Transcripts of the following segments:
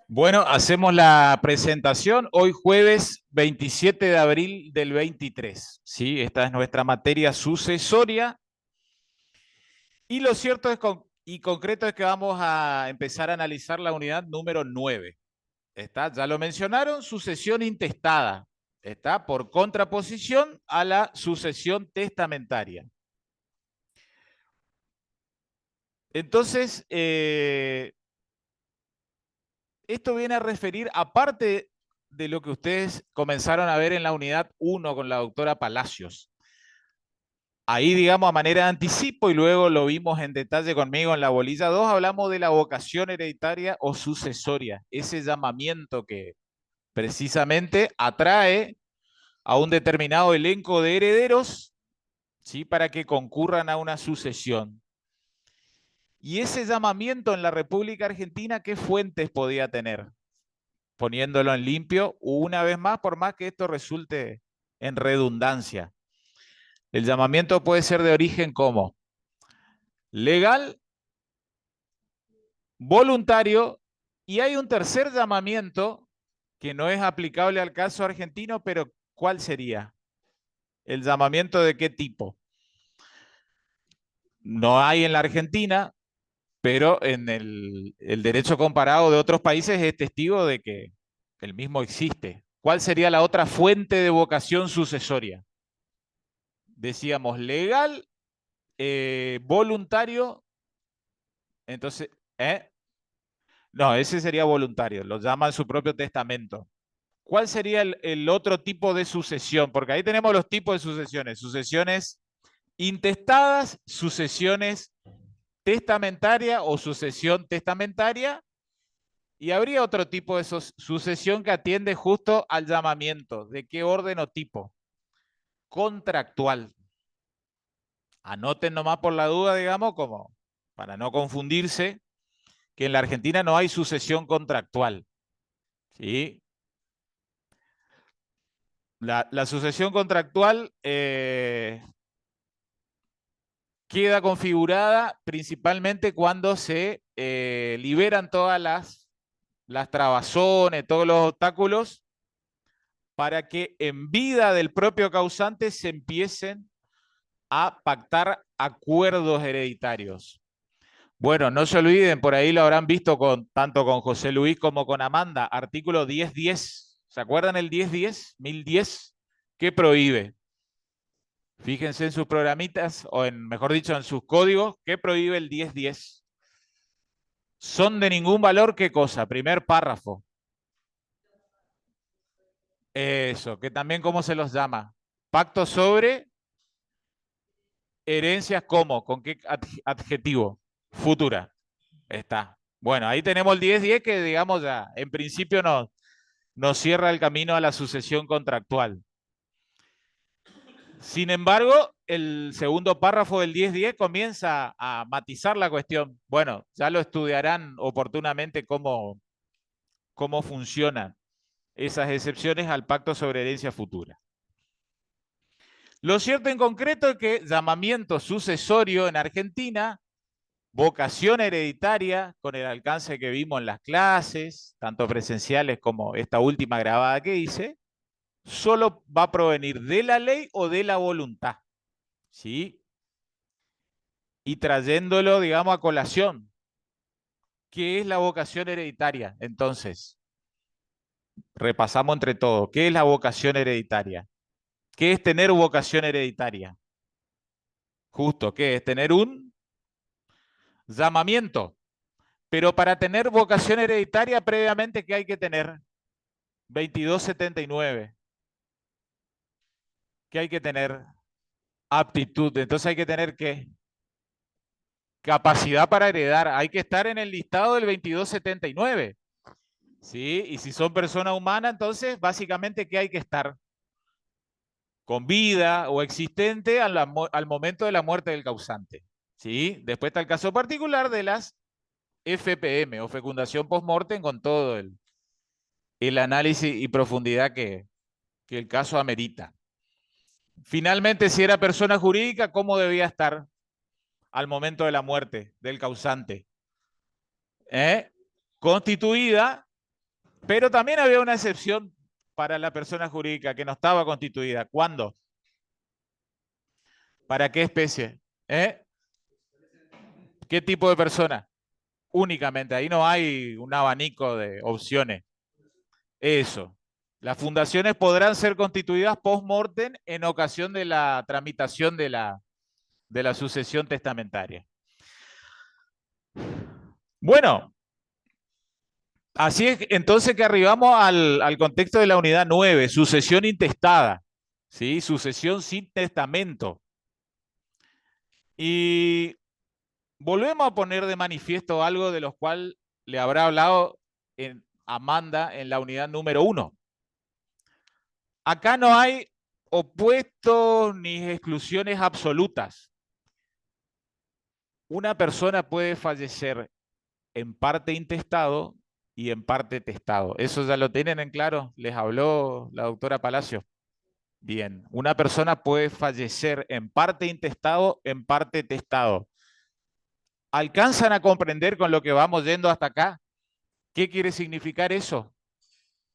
Bueno, hacemos la presentación hoy jueves 27 de abril del 23. ¿Sí? Esta es nuestra materia sucesoria y lo cierto y concreto es que vamos a empezar a analizar la unidad número 9. ¿Está? Ya lo mencionaron, sucesión intestada. ¿Está? Por contraposición a la sucesión testamentaria. Entonces, esto viene a referir, aparte de lo que ustedes comenzaron a ver en la unidad 1 con la doctora Palacios. Ahí, digamos, a manera de anticipo, y luego lo vimos en detalle conmigo en la bolilla 2, hablamos de la vocación hereditaria o sucesoria, ese llamamiento que precisamente atrae a un determinado elenco de herederos, ¿sí? Para que concurran a una sucesión. Y ese llamamiento en la República Argentina, ¿qué fuentes podía tener? Poniéndolo en limpio, una vez más, por más que esto resulte en redundancia. El llamamiento puede ser de origen como legal, voluntario, y hay un tercer llamamiento que no es aplicable al caso argentino, pero ¿cuál sería? ¿El llamamiento de qué tipo? No hay en la Argentina, pero en el derecho comparado de otros países es testigo de que el mismo existe. ¿Cuál sería la otra fuente de vocación sucesoria? Decíamos legal, voluntario, entonces, ¿eh? No, ese sería voluntario, lo llama en su propio testamento. ¿Cuál sería el otro tipo de sucesión? Porque ahí tenemos los tipos de sucesiones. Sucesiones intestadas, sucesiones testamentaria o sucesión testamentaria. Y habría otro tipo de sucesión que atiende justo al llamamiento. ¿De qué orden o tipo? Contractual. Anoten nomás por la duda, digamos, como para no confundirse, que en la Argentina no hay sucesión contractual. ¿Sí? La sucesión contractual queda configurada principalmente cuando se liberan todas las trabazones, todos los obstáculos, para que en vida del propio causante se empiecen a pactar acuerdos hereditarios. Bueno, no se olviden, por ahí lo habrán visto tanto con José Luis como con Amanda, artículo 1010. ¿Se acuerdan el 1010? 1010, ¿qué prohíbe? Fíjense en sus programitas, o mejor dicho, en sus códigos, ¿qué prohíbe el 1010? Son de ningún valor, ¿qué cosa? Primer párrafo. Eso, que también cómo se los llama. Pacto sobre herencias, ¿cómo? ¿Con qué adjetivo? Futura. Está. Bueno, ahí tenemos el 1010 que, digamos, ya en principio nos cierra el camino a la sucesión contractual. Sin embargo, el segundo párrafo del 1010 comienza a matizar la cuestión. Bueno, ya lo estudiarán oportunamente cómo funcionan esas excepciones al pacto sobre herencia futura. Lo cierto en concreto es que llamamiento sucesorio en Argentina, vocación hereditaria, con el alcance que vimos en las clases, tanto presenciales como esta última grabada que hice, solo va a provenir de la ley o de la voluntad. ¿Sí? Y trayéndolo, digamos, a colación. ¿Qué es la vocación hereditaria? Entonces, repasamos entre todos. ¿Qué es la vocación hereditaria? ¿Qué es tener vocación hereditaria? Justo, ¿qué es? Tener un llamamiento. Pero para tener vocación hereditaria, previamente, ¿qué hay que tener? 2279. ¿Qué hay que tener? Aptitud. Entonces hay que tener ¿qué? Capacidad para heredar. Hay que estar en el listado del 2279. ¿Sí? Y si son personas humanas, entonces básicamente ¿qué hay que estar? Con vida o existente al momento de la muerte del causante. ¿Sí? Después está el caso particular de las FPM o fecundación post-mortem con todo el análisis y profundidad que el caso amerita. Finalmente, si era persona jurídica, ¿cómo debía estar al momento de la muerte del causante? ¿Eh? Constituida Pero también había una excepción para la persona jurídica que no estaba constituida. ¿Cuándo? ¿Para qué especie? ¿Eh? ¿Qué tipo de persona? Únicamente, ahí no hay un abanico de opciones. Eso. Las fundaciones podrán ser constituidas post-mortem en ocasión de la tramitación de la sucesión testamentaria. Bueno, así es entonces que arribamos al contexto de la unidad 9, sucesión intestada, ¿sí? Sucesión sin testamento. Y volvemos a poner de manifiesto algo de lo cual le habrá hablado Amanda en la unidad número 1. Acá no hay opuestos ni exclusiones absolutas. Una persona puede fallecer en parte intestado y en parte testado. ¿Eso ya lo tienen en claro? ¿Les habló la doctora Palacio? Bien, una persona puede fallecer en parte intestado, en parte testado. ¿Alcanzan a comprender con lo que vamos yendo hasta acá? ¿Qué quiere significar eso?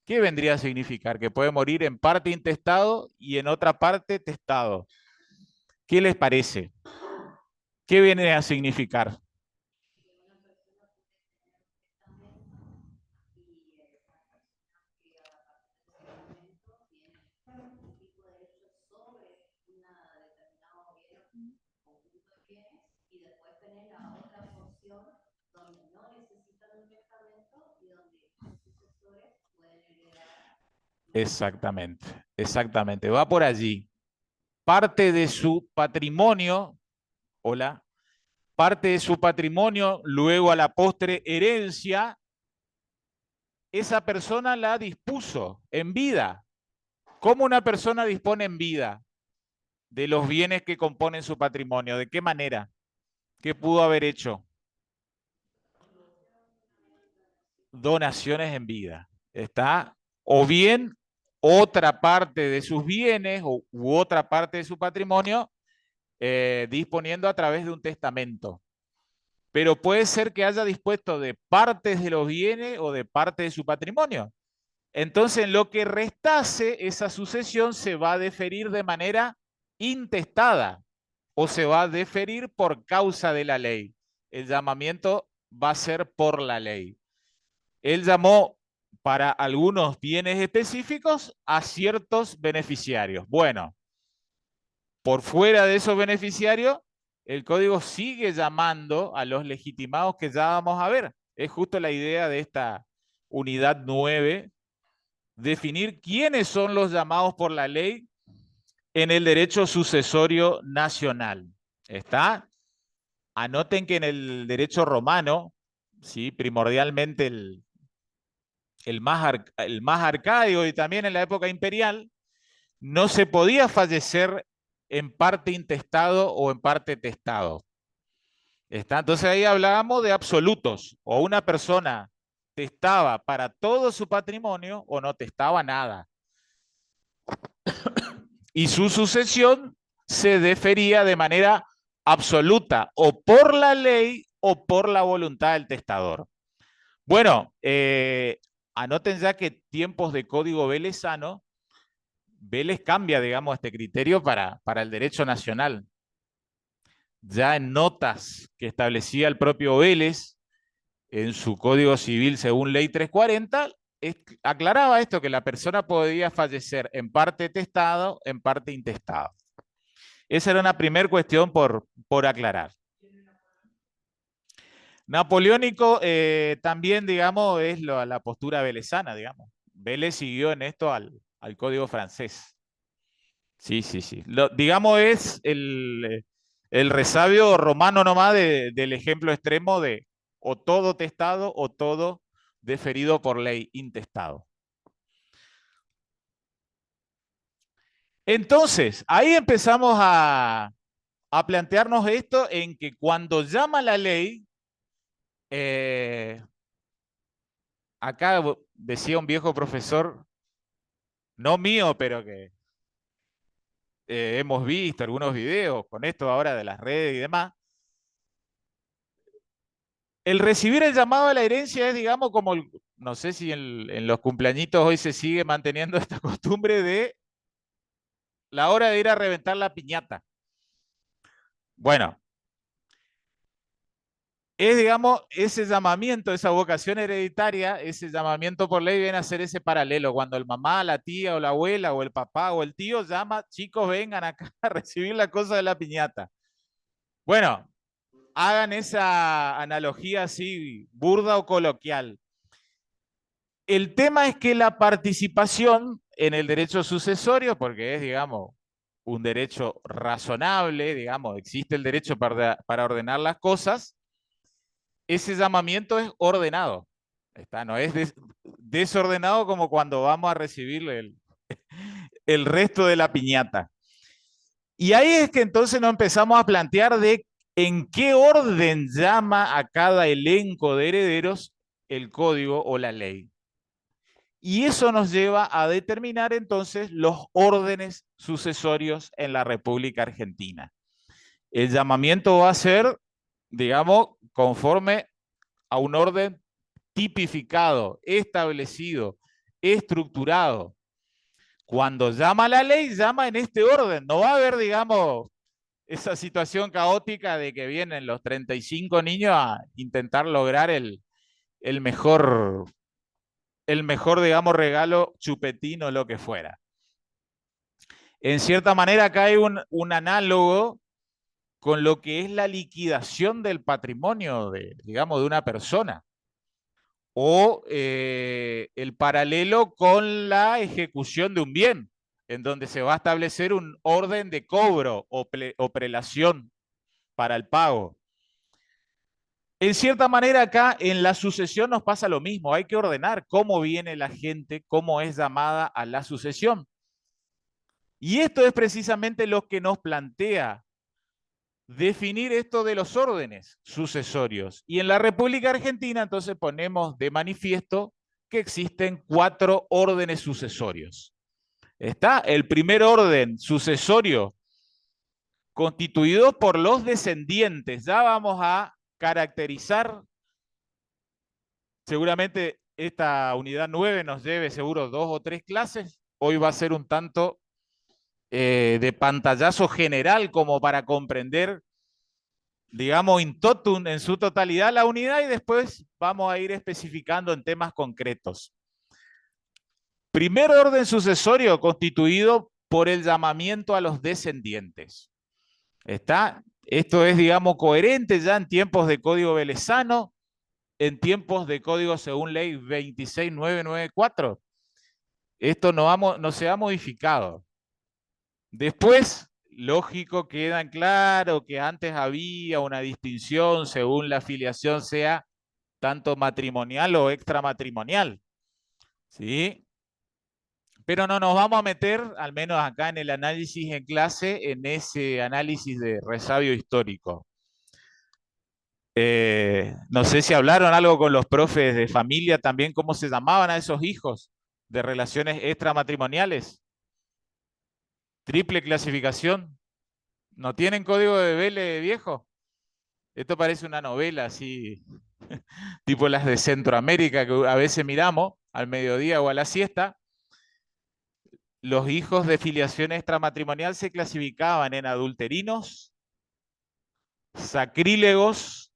¿Qué vendría a significar? Que puede morir en parte intestado y en otra parte testado. ¿Qué les parece? ¿Qué viene a significar? Exactamente, exactamente. Va por allí. Parte de su patrimonio, hola, parte de su patrimonio, luego a la postre herencia, esa persona la dispuso en vida. ¿Cómo una persona dispone en vida de los bienes que componen su patrimonio? ¿De qué manera? ¿Qué pudo haber hecho? Donaciones en vida. ¿Está? O bien otra parte de sus bienes u otra parte de su patrimonio disponiendo a través de un testamento. Pero puede ser que haya dispuesto de partes de los bienes o de parte de su patrimonio. Entonces, en lo que restase, esa sucesión se va a deferir de manera intestada o se va a deferir por causa de la ley. El llamamiento va a ser por la ley. Él llamó para algunos bienes específicos a ciertos beneficiarios. Bueno, por fuera de esos beneficiarios, el código sigue llamando a los legitimados que ya vamos a ver. Es justo la idea de esta unidad 9, definir quiénes son los llamados por la ley en el derecho sucesorio nacional. ¿Está? Anoten que en el derecho romano, ¿sí? Primordialmente el más arcaico y también en la época imperial, no se podía fallecer en parte intestado o en parte testado. ¿Está? Entonces ahí hablábamos de absolutos, o una persona testaba para todo su patrimonio o no testaba nada. Y su sucesión se defería de manera absoluta, o por la ley o por la voluntad del testador. Bueno, anoten ya que tiempos de código velezano, Vélez cambia, digamos, este criterio para el derecho nacional. Ya en notas que establecía el propio Vélez en su Código Civil según Ley 340, aclaraba esto, que la persona podía fallecer en parte testado, en parte intestado. Esa era una primera cuestión por aclarar. Napoleónico también, digamos, es la postura velezana, digamos. Vélez siguió en esto al Código francés. Sí, sí, sí. Digamos, es el resabio romano nomás del ejemplo extremo de o todo testado o todo deferido por ley, intestado. Entonces, ahí empezamos a plantearnos esto en que cuando llama la ley, acá decía un viejo profesor, no mío, pero que hemos visto algunos videos con esto ahora de las redes y demás. El recibir el llamado a la herencia es, digamos, como no sé si en los cumpleañitos hoy se sigue manteniendo esta costumbre de la hora de ir a reventar la piñata. Bueno, es, digamos, ese llamamiento, esa vocación hereditaria, ese llamamiento por ley viene a ser ese paralelo, cuando el mamá, la tía o la abuela o el papá o el tío llama, chicos, vengan acá a recibir la cosa de la piñata. Bueno, hagan esa analogía así burda o coloquial. El tema es que la participación en el derecho sucesorio, porque es, digamos, un derecho razonable, digamos, existe el derecho para ordenar las cosas, ese llamamiento es ordenado. Está, no es desordenado como cuando vamos a recibir el resto de la piñata. Y ahí es que entonces nos empezamos a plantear de en qué orden llama a cada elenco de herederos el código o la ley. Y eso nos lleva a determinar entonces los órdenes sucesorios en la República Argentina. El llamamiento va a ser, digamos, conforme a un orden tipificado, establecido, estructurado. Cuando llama la ley, llama en este orden. No va a haber, digamos, esa situación caótica de que vienen los 35 niños a intentar lograr el mejor, digamos, regalo chupetín o lo que fuera. En cierta manera, acá hay un análogo con lo que es la liquidación del patrimonio digamos, de una persona. O el paralelo con la ejecución de un bien, en donde se va a establecer un orden de cobro o prelación para el pago. En cierta manera, acá en la sucesión nos pasa lo mismo. Hay que ordenar cómo viene la gente, cómo es llamada a la sucesión. Y esto es precisamente lo que nos plantea definir esto de los órdenes sucesorios. Y en la República Argentina, entonces ponemos de manifiesto que existen 4 órdenes sucesorios. Está el primer orden sucesorio constituido por los descendientes. Ya vamos a caracterizar, seguramente esta unidad 9 nos lleve seguro 2 o 3 clases. Hoy va a ser un tanto de pantallazo general como para comprender, digamos, in totum, en su totalidad la unidad, y después vamos a ir especificando en temas concretos. Primer orden sucesorio constituido por el llamamiento a los descendientes. ¿Está? Esto es, digamos, coherente ya en tiempos de Código Velezano, en tiempos de Código según Ley 26994. Esto no se ha modificado. Después, lógico, queda en claro que antes había una distinción según la afiliación sea tanto matrimonial o extramatrimonial, ¿sí? Pero no nos vamos a meter, al menos acá en el análisis en clase, en ese análisis de resabio histórico. No sé si hablaron algo con los profes de familia también, cómo se llamaban a esos hijos de relaciones extramatrimoniales. Triple clasificación. ¿No tienen código de Vélez viejo? Esto parece una novela así, tipo las de Centroamérica que a veces miramos al mediodía o a la siesta. Los hijos de filiación extramatrimonial se clasificaban en adulterinos, sacrílegos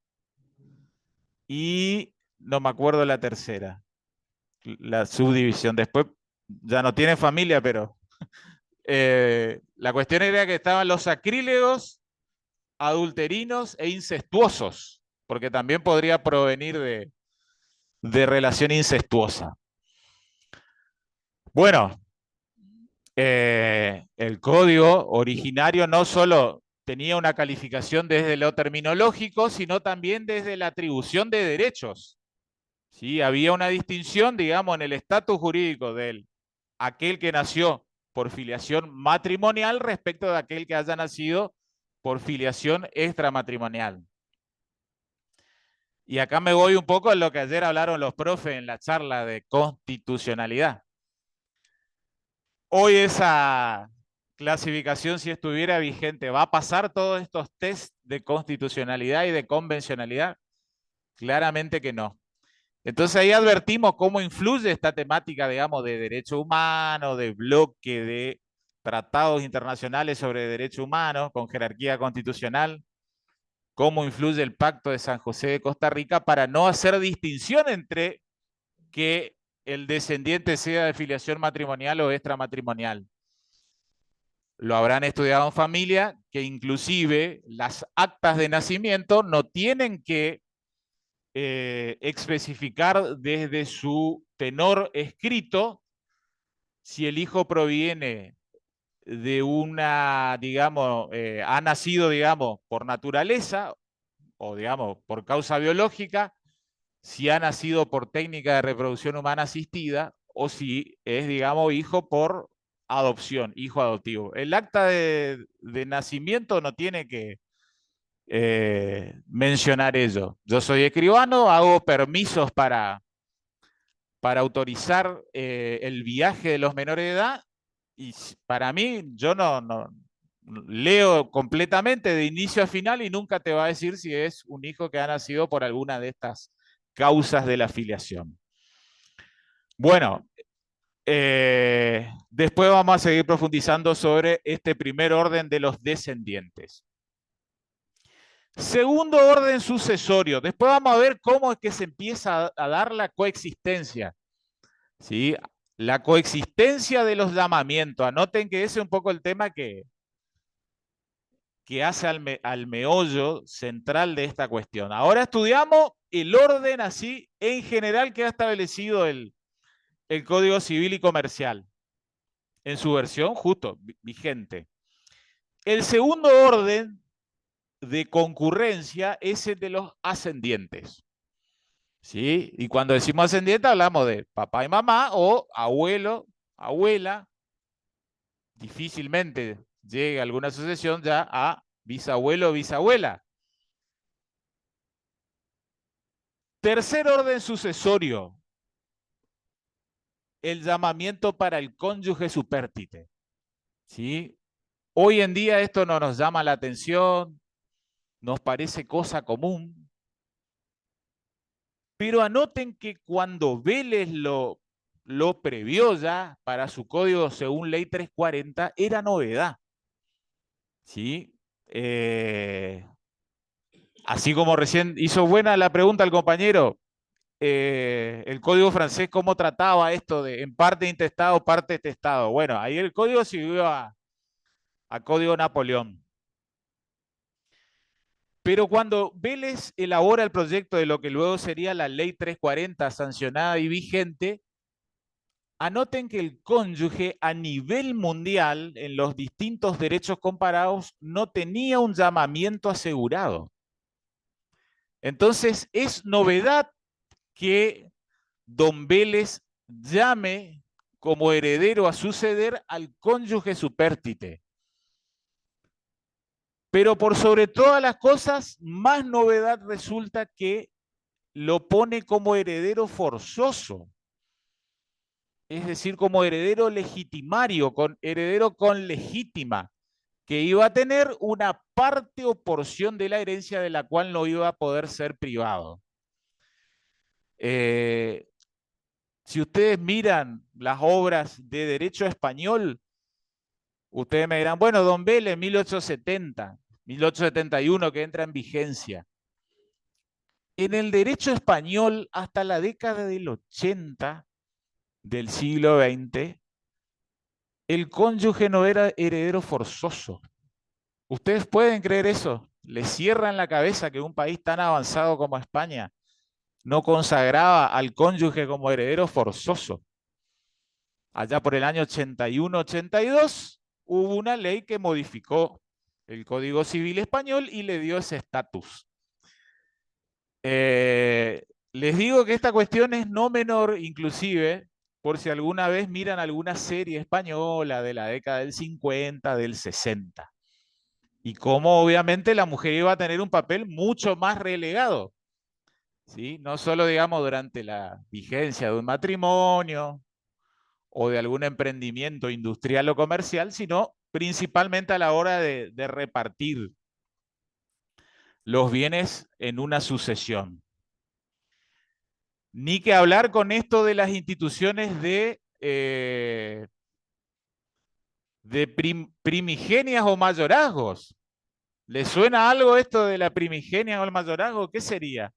y no me acuerdo la tercera, la subdivisión. Después ya no tiene familia, pero la cuestión era que estaban los sacrílegos, adulterinos e incestuosos, porque también podría provenir de relación incestuosa. Bueno, el código originario no solo tenía una calificación desde lo terminológico, sino también desde la atribución de derechos. ¿Sí? Había una distinción, digamos, en el estatus jurídico de aquel que nació por filiación matrimonial respecto de aquel que haya nacido por filiación extramatrimonial. Y acá me voy un poco a lo que ayer hablaron los profes en la charla de constitucionalidad. Hoy esa clasificación, si estuviera vigente, ¿va a pasar todos estos test de constitucionalidad y de convencionalidad? Claramente que no. Entonces ahí advertimos cómo influye esta temática, digamos, de derechos humanos, de bloque de tratados internacionales sobre derechos humanos con jerarquía constitucional, cómo influye el Pacto de San José de Costa Rica para no hacer distinción entre que el descendiente sea de filiación matrimonial o extramatrimonial. Lo habrán estudiado en familia, que inclusive las actas de nacimiento no tienen que especificar desde su tenor escrito si el hijo proviene de una, digamos, ha nacido, digamos, por naturaleza o, digamos, por causa biológica, si ha nacido por técnica de reproducción humana asistida o si es, digamos, hijo por adopción, hijo adoptivo. El acta de nacimiento no tiene que mencionar ello. Yo soy escribano, hago permisos para autorizar el viaje de los menores de edad y para mí yo no leo completamente de inicio a final y nunca te va a decir si es un hijo que ha nacido por alguna de estas causas de la afiliación. Bueno, después vamos a seguir profundizando sobre este primer orden de los descendientes. Segundo orden sucesorio. Después vamos a ver cómo es que se empieza a dar la coexistencia. ¿Sí? La coexistencia de los llamamientos. Anoten que ese es un poco el tema que hace al meollo central de esta cuestión. Ahora estudiamos el orden así en general que ha establecido el Código Civil y Comercial en su versión justo, vigente. El segundo orden de concurrencia es el de los ascendientes. ¿Sí? Y cuando decimos ascendiente hablamos de papá y mamá o abuelo, abuela. Difícilmente llega alguna sucesión ya a bisabuelo o bisabuela. Tercer orden sucesorio, el llamamiento para el cónyuge supérstite. ¿Sí? Hoy en día esto no nos llama la atención, nos parece cosa común, pero anoten que cuando Vélez lo previó ya para su código según ley 340, era novedad. ¿Sí? Así como recién hizo buena la pregunta el compañero, el código francés, ¿cómo trataba esto de en parte intestado, parte testado? Bueno, ahí el código siguió a código Napoleón. Pero cuando Vélez elabora el proyecto de lo que luego sería la ley 340 sancionada y vigente, anoten que el cónyuge a nivel mundial, en los distintos derechos comparados, no tenía un llamamiento asegurado. Entonces, es novedad que don Vélez llame como heredero a suceder al cónyuge supérstite. Pero por sobre todas las cosas, más novedad resulta que lo pone como heredero forzoso, es decir, como heredero legitimario, con heredero con legítima, que iba a tener una parte o porción de la herencia de la cual no iba a poder ser privado. Si ustedes miran las obras de derecho español, ustedes me dirán, bueno, don Vélez, 1870, 1871 que entra en vigencia. En el derecho español, hasta la década del 80 del siglo XX, el cónyuge no era heredero forzoso. ¿Ustedes pueden creer eso? ¿Les cierran la cabeza que un país tan avanzado como España no consagraba al cónyuge como heredero forzoso? Allá por el año 81-82 hubo una ley que modificó el Código Civil español y le dio ese estatus. Les digo que esta cuestión es no menor, inclusive, por si alguna vez miran alguna serie española de la década del 50, del 60. Y cómo obviamente la mujer iba a tener un papel mucho más relegado. ¿Sí? No solo, digamos, durante la vigencia de un matrimonio o de algún emprendimiento industrial o comercial, sino principalmente a la hora de repartir los bienes en una sucesión. Ni que hablar con esto de las instituciones de primigenias o mayorazgos. ¿Le suena algo esto de la primigenia o el mayorazgo? ¿Qué sería?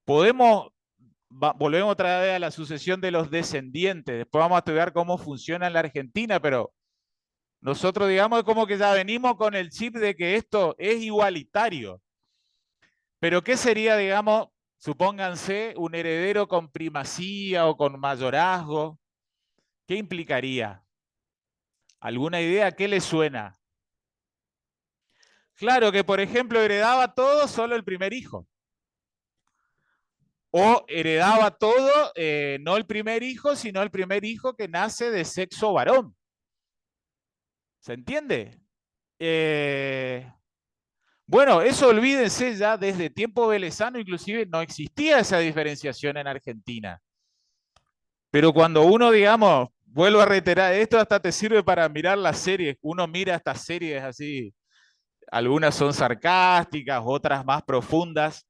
Podemos, volvemos otra vez a la sucesión de los descendientes. Después vamos a estudiar cómo funciona en la Argentina, pero nosotros digamos como que ya venimos con el chip de que esto es igualitario. Pero ¿qué sería, digamos, supónganse, un heredero con primacía o con mayorazgo? ¿Qué implicaría? ¿Alguna idea? ¿Qué le suena? Claro que, por ejemplo, heredaba todo solo el primer hijo. O heredaba todo, no el primer hijo, sino el primer hijo que nace de sexo varón. ¿Se entiende? Bueno, eso olvídense ya, desde tiempo velezano inclusive no existía esa diferenciación en Argentina. Pero cuando uno, digamos, vuelvo a reiterar, esto hasta te sirve para mirar las series, uno mira estas series así, algunas son sarcásticas, otras más profundas,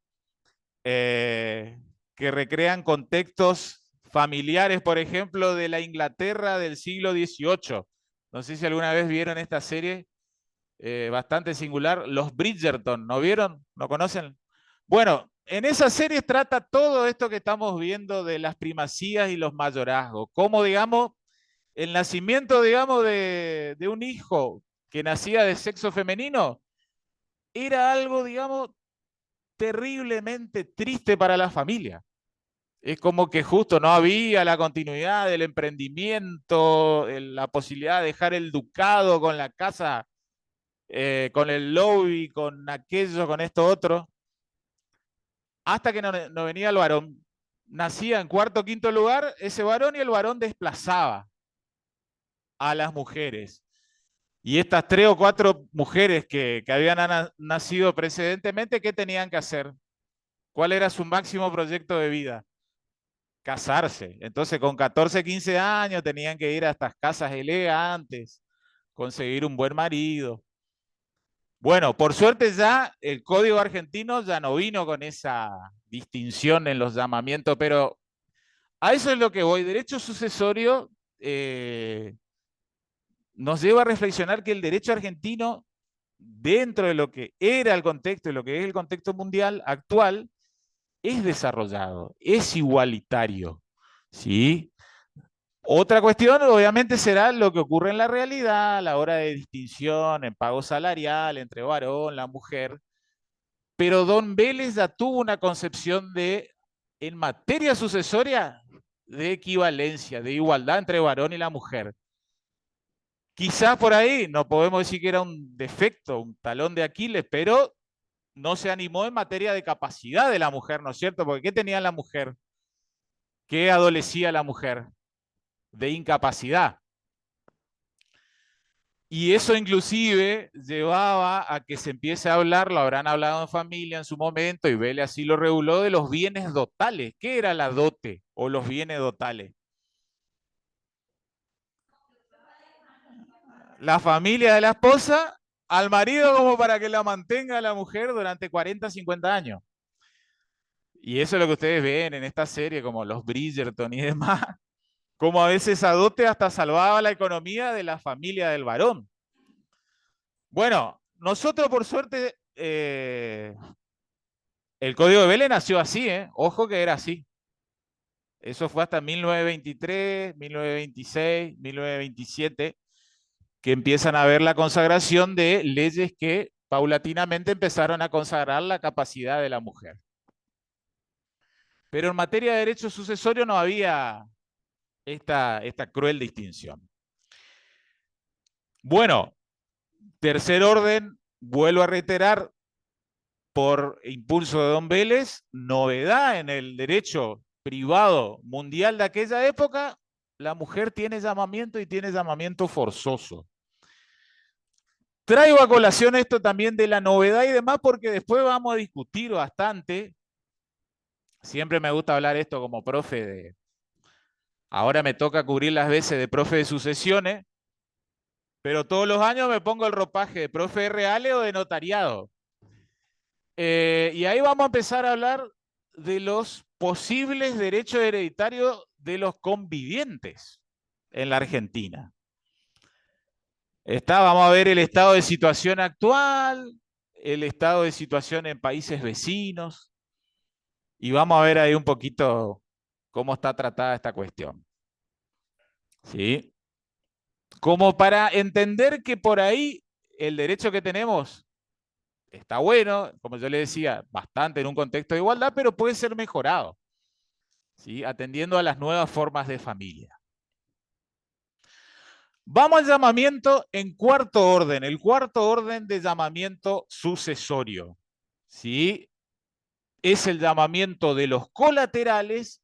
eh, que recrean contextos familiares, por ejemplo, de la Inglaterra del siglo XVIII. No sé si alguna vez vieron esta serie, bastante singular, Los Bridgerton, ¿no vieron? ¿No conocen? Bueno, en esa serie trata todo esto que estamos viendo de las primacías y los mayorazgos, cómo, digamos, el nacimiento, digamos, de un hijo que nacía de sexo femenino era algo, digamos, terriblemente triste para la familia. Es como que justo no había la continuidad del emprendimiento, la posibilidad de dejar el ducado con la casa, con el lobby, con aquello, con esto otro, hasta que no venía el varón. Nacía en cuarto o quinto lugar ese varón y el varón desplazaba a las mujeres. Y estas 3 o 4 mujeres que habían nacido precedentemente, ¿qué tenían que hacer? ¿Cuál era su máximo proyecto de vida? Casarse. Entonces, con 14, 15 años tenían que ir a estas casas elegantes, conseguir un buen marido. Bueno, por suerte ya el código argentino ya no vino con esa distinción en los llamamientos, pero a eso es lo que voy. Derecho sucesorio nos lleva a reflexionar que el derecho argentino, dentro de lo que era el contexto y lo que es el contexto mundial actual, es desarrollado, es igualitario. ¿Sí? Otra cuestión, obviamente, será lo que ocurre en la realidad a la hora de distinción en pago salarial entre varón, la mujer. Pero Don Vélez ya tuvo una concepción de, en materia sucesoria, de equivalencia, de igualdad entre varón y la mujer. Quizás por ahí no podemos decir que era un defecto, un talón de Aquiles, pero no se animó en materia de capacidad de la mujer, ¿no es cierto? Porque ¿qué tenía la mujer? ¿Qué adolecía la mujer? De incapacidad. Y eso inclusive llevaba a que se empiece a hablar, lo habrán hablado en familia en su momento, y Vélez así lo reguló, de los bienes dotales. ¿Qué era la dote o los bienes dotales? La familia de la esposa al marido como para que la mantenga la mujer durante 40, 50 años. Y eso es lo que ustedes ven en esta serie, como los Bridgerton y demás, como a veces esa dote hasta salvaba la economía de la familia del varón. Bueno, nosotros por suerte, el Código de Vélez nació así, ¿eh? Ojo que era así. Eso fue hasta 1923, 1926, 1927, que empiezan a ver la consagración de leyes que paulatinamente empezaron a consagrar la capacidad de la mujer. Pero en materia de derecho sucesorio no había esta cruel distinción. Bueno, tercer orden, vuelvo a reiterar, por impulso de Don Vélez, novedad en el derecho privado mundial de aquella época, la mujer tiene llamamiento y tiene llamamiento forzoso. Traigo a colación esto también de la novedad y demás porque después vamos a discutir bastante. Siempre me gusta hablar esto como profe de... Ahora me toca cubrir las veces de profe de sucesiones, pero todos los años me pongo el ropaje de profe de reales o de notariado. Y ahí vamos a empezar a hablar de los posibles derechos hereditarios de los convivientes en la Argentina. Vamos a ver el estado de situación actual, el estado de situación en países vecinos, y vamos a ver ahí un poquito cómo está tratada esta cuestión. ¿Sí? Como para entender que por ahí el derecho que tenemos está bueno, como yo le decía, bastante en un contexto de igualdad, pero puede ser mejorado, ¿sí? Atendiendo a las nuevas formas de familia. Vamos al llamamiento en cuarto orden, el cuarto orden de llamamiento sucesorio. ¿Sí? Es el llamamiento de los colaterales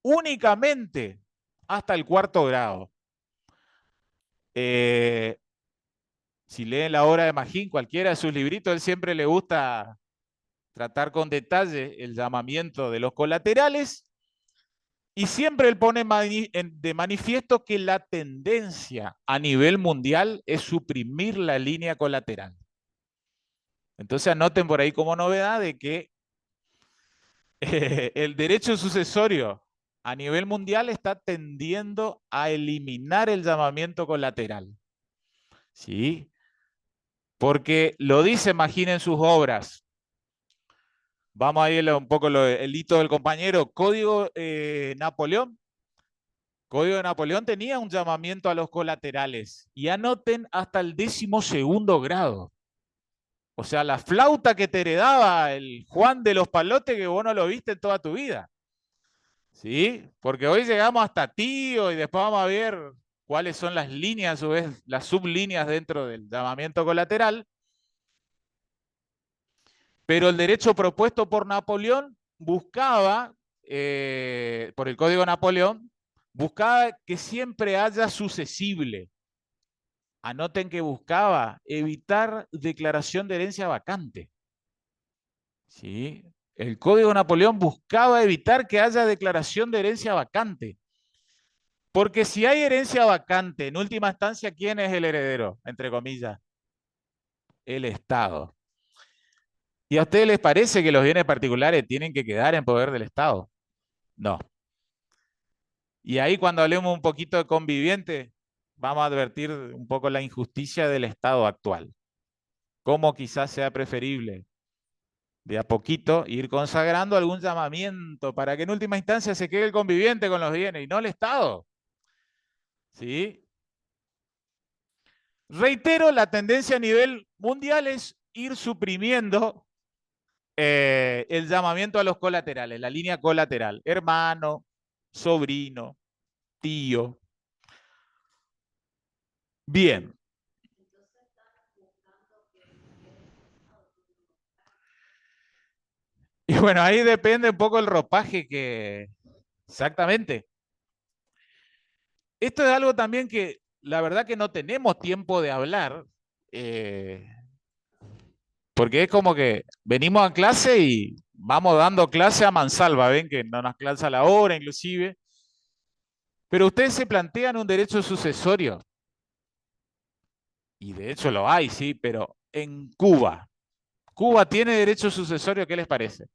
únicamente hasta el cuarto grado. Si leen la obra de Magín, cualquiera de sus libritos, él siempre le gusta tratar con detalle el llamamiento de los colaterales y siempre él pone de manifiesto que la tendencia a nivel mundial es suprimir la línea colateral. Entonces anoten por ahí como novedad de que el derecho sucesorio a nivel mundial está tendiendo a eliminar el llamamiento colateral. ¿Sí? Porque lo dice Magín en sus obras. Vamos a ir un poco el hito del compañero. Código Napoleón. Código de Napoleón tenía un llamamiento a los colaterales. Y anoten hasta el 12º grado. O sea, la flauta que te heredaba el Juan de los Palotes que vos no lo viste en toda tu vida. ¿Sí? Porque hoy llegamos hasta tío y después vamos a ver cuáles son las líneas, a su vez, las sublíneas dentro del llamamiento colateral. Pero el derecho propuesto por Napoleón buscaba, por el Código Napoleón, buscaba que siempre haya sucesible. Anoten que buscaba evitar declaración de herencia vacante. ¿Sí? El Código Napoleón buscaba evitar que haya declaración de herencia vacante. Porque si hay herencia vacante, en última instancia, ¿quién es el heredero? Entre comillas, el Estado. ¿Y a ustedes les parece que los bienes particulares tienen que quedar en poder del Estado? No. Y ahí cuando hablemos un poquito de conviviente, vamos a advertir un poco la injusticia del Estado actual. Cómo quizás sea preferible de a poquito ir consagrando algún llamamiento para que en última instancia se quede el conviviente con los bienes y no el Estado. ¿Sí? Reitero, la tendencia a nivel mundial es ir suprimiendo el llamamiento a los colaterales, la línea colateral, hermano, sobrino, tío. Bien. Y bueno, ahí depende un poco el ropaje que... Exactamente. Esto es algo también que la verdad que no tenemos tiempo de hablar, eh, porque es como que venimos a clase y vamos dando clase a mansalva, ven que no nos calza la hora inclusive, pero ustedes se plantean un derecho sucesorio, y de hecho lo hay, sí, pero en Cuba. ¿Cuba tiene derecho sucesorio? ¿Qué les parece?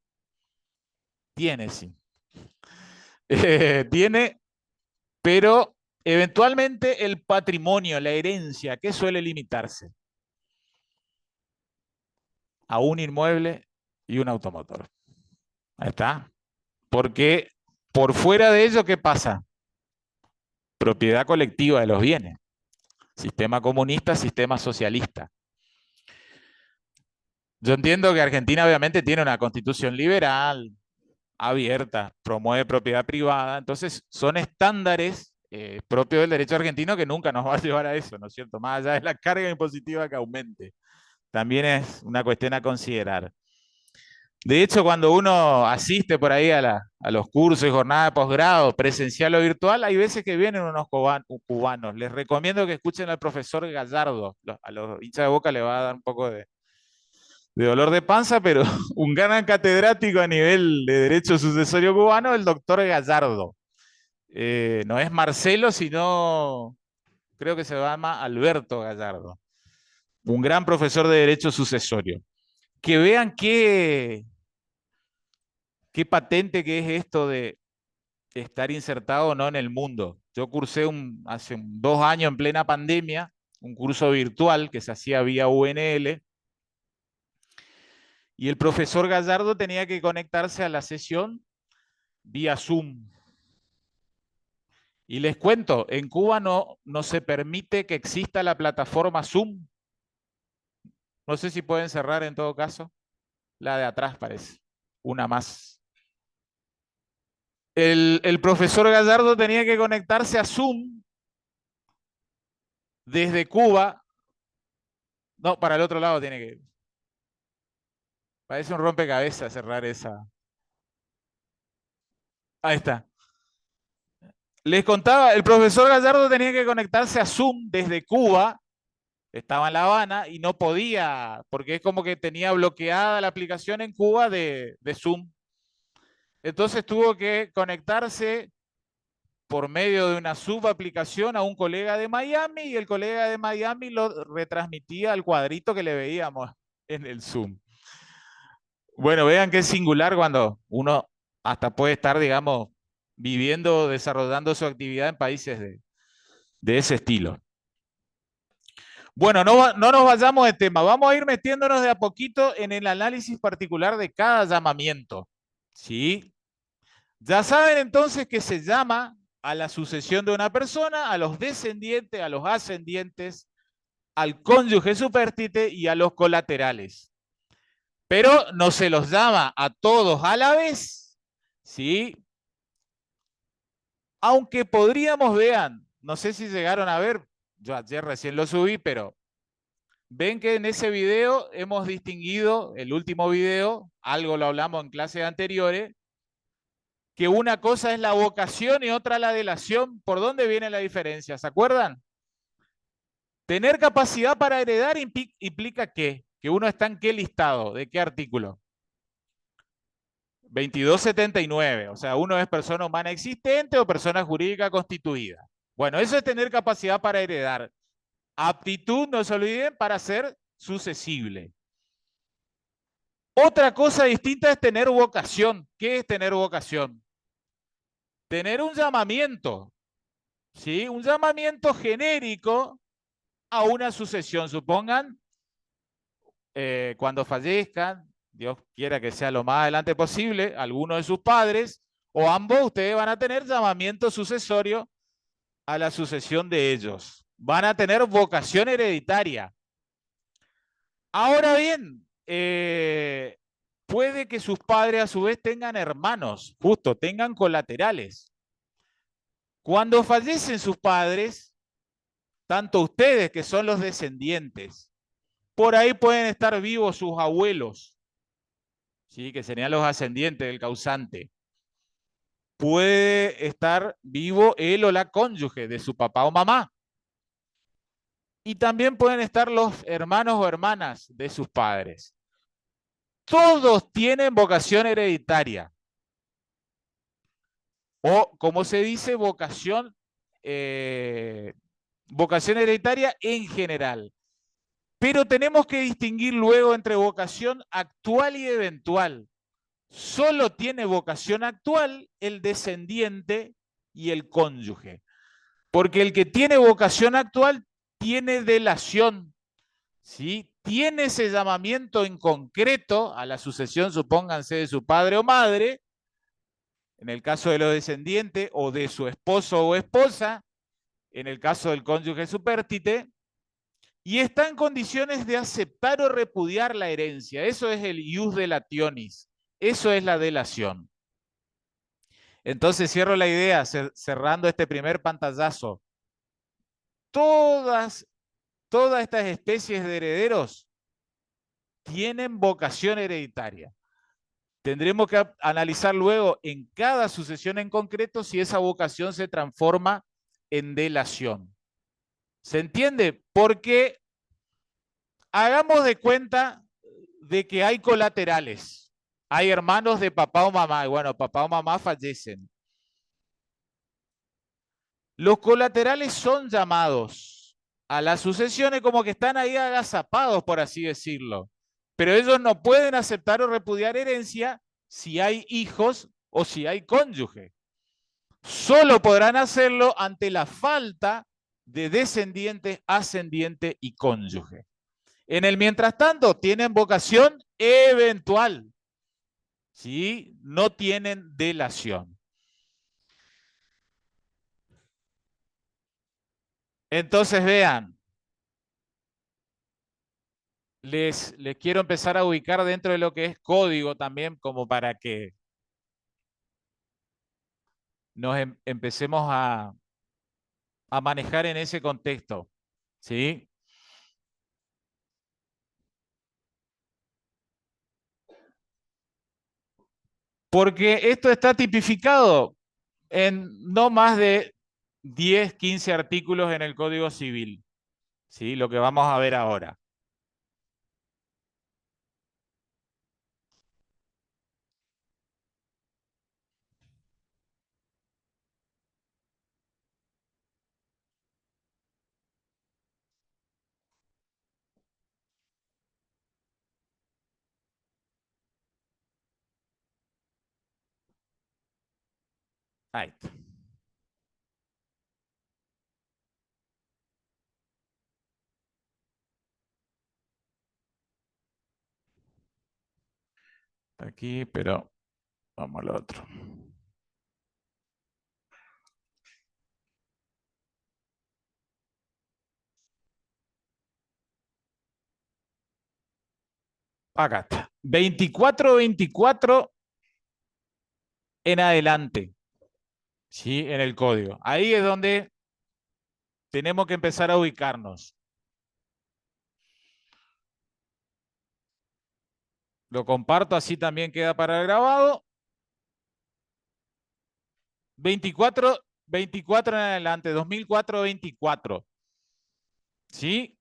Tiene, sí. Tiene, pero eventualmente el patrimonio, la herencia, ¿qué suele limitarse? A un inmueble y un automotor. Ahí está. Porque por fuera de ello, ¿qué pasa? Propiedad colectiva de los bienes. Sistema comunista, sistema socialista. Yo entiendo que Argentina obviamente tiene una constitución liberal, abierta, promueve propiedad privada, entonces son estándares propios del derecho argentino que nunca nos va a llevar a eso, ¿no es cierto? Más allá de la carga impositiva que aumente. También es una cuestión a considerar. De hecho, cuando uno asiste por ahí a los cursos y jornadas de posgrado, presencial o virtual, hay veces que vienen unos cubanos. Les recomiendo que escuchen al profesor Gallardo. A los hinchas de Boca le va a dar un poco de dolor de panza, pero un gran catedrático a nivel de derecho sucesorio cubano, el doctor Gallardo. No es Marcelo, sino creo que se llama Alberto Gallardo. Un gran profesor de derecho sucesorio. Que vean qué patente que es esto de estar insertado o no en el mundo. Yo cursé hace 2 años en plena pandemia, un curso virtual que se hacía vía UNL, y el profesor Gallardo tenía que conectarse a la sesión vía Zoom. Y les cuento, en Cuba no se permite que exista la plataforma Zoom. No sé si pueden cerrar en todo caso. La de atrás parece. Una más. El profesor Gallardo tenía que conectarse a Zoom desde Cuba. No, para el otro lado tiene que. Parece un rompecabezas cerrar esa. Ahí está. Les contaba, el profesor Gallardo tenía que conectarse a Zoom desde Cuba, estaba en La Habana y no podía, porque es como que tenía bloqueada la aplicación en Cuba de Zoom. Entonces tuvo que conectarse por medio de una subaplicación a un colega de Miami y el colega de Miami lo retransmitía al cuadrito que le veíamos en el Zoom. Bueno, vean que es singular cuando uno hasta puede estar, digamos, viviendo, desarrollando su actividad en países de ese estilo. Bueno, no nos vayamos de tema, vamos a ir metiéndonos de a poquito en el análisis particular de cada llamamiento. ¿Sí? Ya saben entonces que se llama a la sucesión de una persona, a los descendientes, a los ascendientes, al cónyuge supérstite y a los colaterales. Pero no se los llama a todos a la vez, ¿sí? Aunque podríamos, vean, no sé si llegaron a ver, yo ayer recién lo subí, pero ven que en ese video hemos distinguido, el último video, algo lo hablamos en clases anteriores, que una cosa es la vocación y otra la delación. ¿Por dónde viene la diferencia? ¿Se acuerdan? Tener capacidad para heredar implica ¿qué? Que uno está en qué listado, de qué artículo. 2279, o sea, uno es persona humana existente o persona jurídica constituida. Bueno, eso es tener capacidad para heredar. Aptitud, no se olviden, para ser sucesible. Otra cosa distinta es tener vocación. ¿Qué es tener vocación? Tener un llamamiento, ¿sí? Un llamamiento genérico a una sucesión. Supongan, cuando fallezcan, Dios quiera que sea lo más adelante posible, alguno de sus padres o ambos, ustedes van a tener llamamiento sucesorio a la sucesión de ellos. Van a tener vocación hereditaria. Ahora bien, puede que sus padres a su vez tengan hermanos, justo, tengan colaterales. Cuando fallecen sus padres, tanto ustedes que son los descendientes, por ahí pueden estar vivos sus abuelos, ¿sí? Que serían los ascendientes del causante. Puede estar vivo él o la cónyuge de su papá o mamá. Y también pueden estar los hermanos o hermanas de sus padres. Todos tienen vocación hereditaria. O, como se dice, vocación hereditaria en general. Pero tenemos que distinguir luego entre vocación actual y eventual. Solo tiene vocación actual el descendiente y el cónyuge. Porque el que tiene vocación actual tiene delación, ¿sí? Tiene ese llamamiento en concreto a la sucesión, supónganse, de su padre o madre, en el caso de los descendientes, o de su esposo o esposa, en el caso del cónyuge supérstite, y está en condiciones de aceptar o repudiar la herencia. Eso es el ius delationis. Eso es la delación. Entonces cierro la idea cerrando este primer pantallazo. Todas estas especies de herederos tienen vocación hereditaria. Tendremos que analizar luego en cada sucesión en concreto si esa vocación se transforma en delación. ¿Se entiende? Porque hagamos de cuenta de que hay colaterales. Hay hermanos de papá o mamá, y bueno, papá o mamá fallecen. Los colaterales son llamados a las sucesiones como que están ahí agazapados, por así decirlo. Pero ellos no pueden aceptar o repudiar herencia si hay hijos o si hay cónyuge. Solo podrán hacerlo ante la falta de descendiente, ascendiente y cónyuge. En el mientras tanto, tienen vocación eventual, ¿sí? No tienen delación. Entonces, vean, les quiero empezar a ubicar dentro de lo que es código también, como para que nos empecemos a manejar en ese contexto, ¿sí? Porque esto está tipificado en no más de 10, 15 artículos en el Código Civil, ¿sí? Lo que vamos a ver ahora. Ahí está. Aquí, pero vamos al otro. Acá está. 24-24 en adelante, ¿sí? En el código. Ahí es donde tenemos que empezar a ubicarnos. Lo comparto, así también queda para el grabado. 24 en adelante, 2004-24. ¿Sí?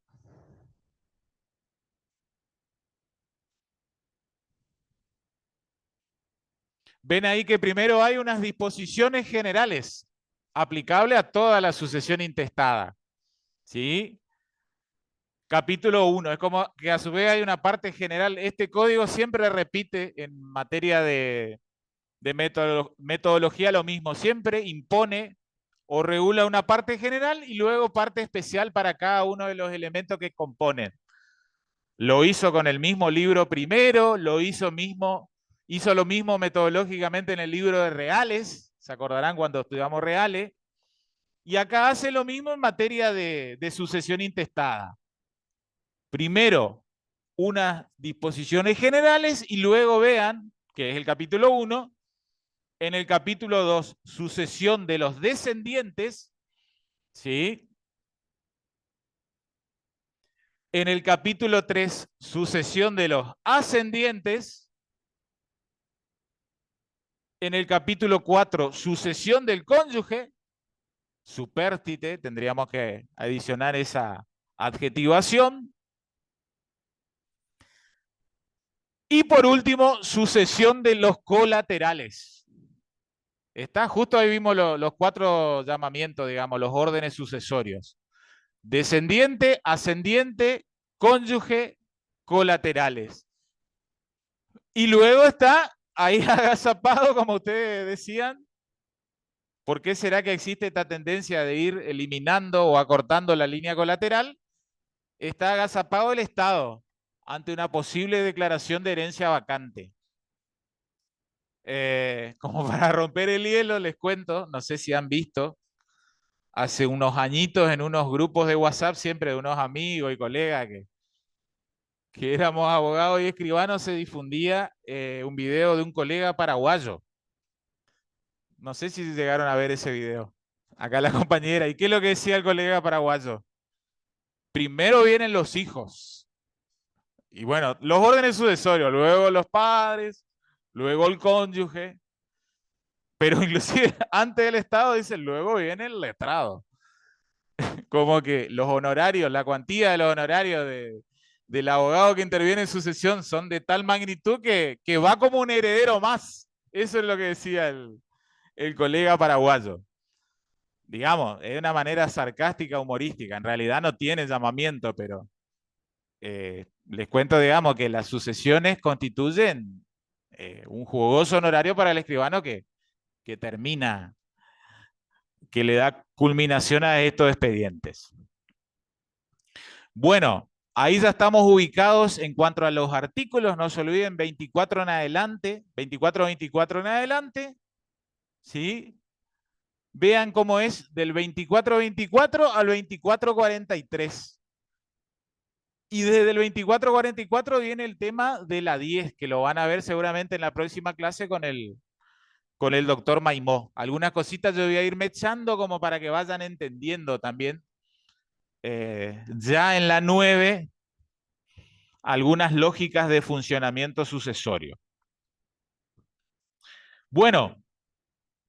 Ven ahí que primero hay unas disposiciones generales aplicables a toda la sucesión intestada. ¿Sí? Capítulo 1. Es como que a su vez hay una parte general. Este código siempre repite en materia de metodología lo mismo. Siempre impone o regula una parte general y luego parte especial para cada uno de los elementos que componen. Lo hizo con el mismo libro primero, hizo lo mismo metodológicamente en el libro de reales, se acordarán cuando estudiamos reales, y acá hace lo mismo en materia de sucesión intestada. Primero, unas disposiciones generales y luego vean, que es el capítulo 1, en el capítulo 2, sucesión de los descendientes, ¿sí? En el capítulo 3, sucesión de los ascendientes. En el capítulo 4, sucesión del cónyuge, supérstite, tendríamos que adicionar esa adjetivación. Y por último, sucesión de los colaterales. Está justo ahí vimos los cuatro llamamientos, digamos, los órdenes sucesorios. Descendiente, ascendiente, cónyuge, colaterales. Y luego está ahí agazapado, como ustedes decían. ¿Por qué será que existe esta tendencia de ir eliminando o acortando la línea colateral? Está agazapado el Estado ante una posible declaración de herencia vacante. Como para romper el hielo, les cuento, no sé si han visto, hace unos añitos en unos grupos de WhatsApp, siempre de unos amigos y colegas que éramos abogados y escribanos, se difundía un video de un colega paraguayo. No sé si llegaron a ver ese video. Acá la compañera. ¿Y qué es lo que decía el colega paraguayo? Primero vienen los hijos. Y bueno, los órdenes sucesorios, luego los padres, luego el cónyuge. Pero inclusive antes del Estado dice, luego viene el letrado. Como que los honorarios, la cuantía de los honorarios del abogado que interviene en sucesión son de tal magnitud que va como un heredero más. Eso es lo que decía el colega paraguayo. Digamos, es una manera sarcástica, humorística. En realidad no tiene llamamiento, pero les cuento, digamos, que las sucesiones constituyen Un jugoso honorario para el escribano que termina, que le da culminación a estos expedientes. Bueno, ahí ya estamos ubicados en cuanto a los artículos, no se olviden, 24 en adelante, 24 en adelante, ¿sí? Vean cómo es del 24 al 24-43. Y desde el 24-44 viene el tema de la 10, que lo van a ver seguramente en la próxima clase con el doctor Maimó. Algunas cositas yo voy a irme echando como para que vayan entendiendo también. Ya en la 9, algunas lógicas de funcionamiento sucesorio. Bueno,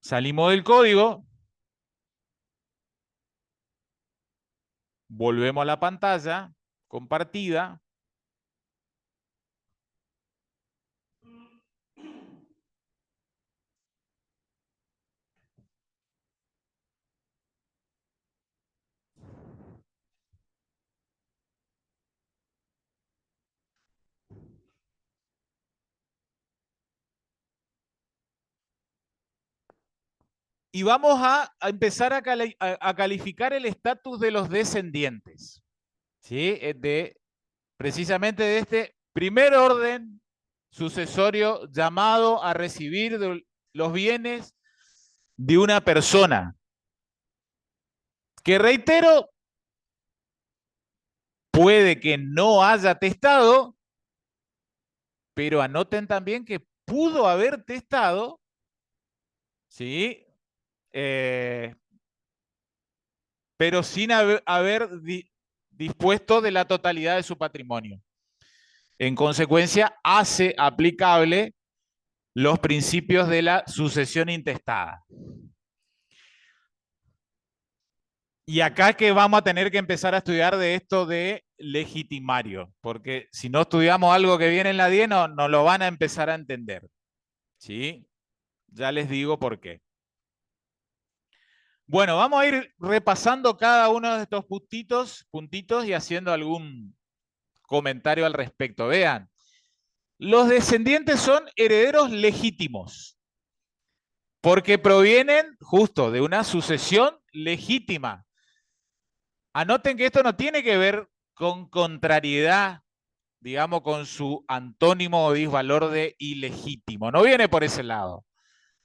salimos del código, volvemos a la pantalla compartida. Y vamos a empezar a calificar el estatus de los descendientes. ¿Sí? Precisamente de este primer orden sucesorio llamado a recibir los bienes de una persona. Que reitero, puede que no haya testado, pero anoten también que pudo haber testado, ¿sí? Pero sin haber dispuesto de la totalidad de su patrimonio. En consecuencia, hace aplicable los principios de la sucesión intestada. Y acá que vamos a tener que empezar a estudiar de esto de legitimario, porque si no estudiamos algo que viene en la 10, no lo van a empezar a entender. ¿Sí? Ya les digo por qué. Bueno, vamos a ir repasando cada uno de estos puntitos y haciendo algún comentario al respecto. Vean, los descendientes son herederos legítimos, porque provienen justo de una sucesión legítima. Anoten que esto no tiene que ver con contrariedad, digamos, con su antónimo o disvalor de ilegítimo. No viene por ese lado,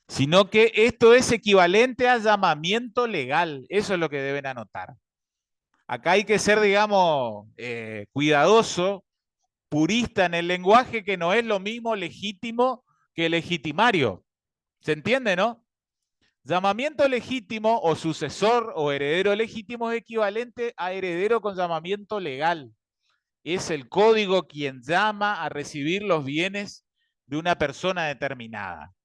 sino que esto es equivalente a llamamiento legal. Eso es lo que deben anotar. Acá hay que ser, digamos, cuidadoso, purista en el lenguaje, que no es lo mismo legítimo que legitimario. ¿Se entiende, no? Llamamiento legítimo o sucesor o heredero legítimo es equivalente a heredero con llamamiento legal. Es el código quien llama a recibir los bienes de una persona determinada.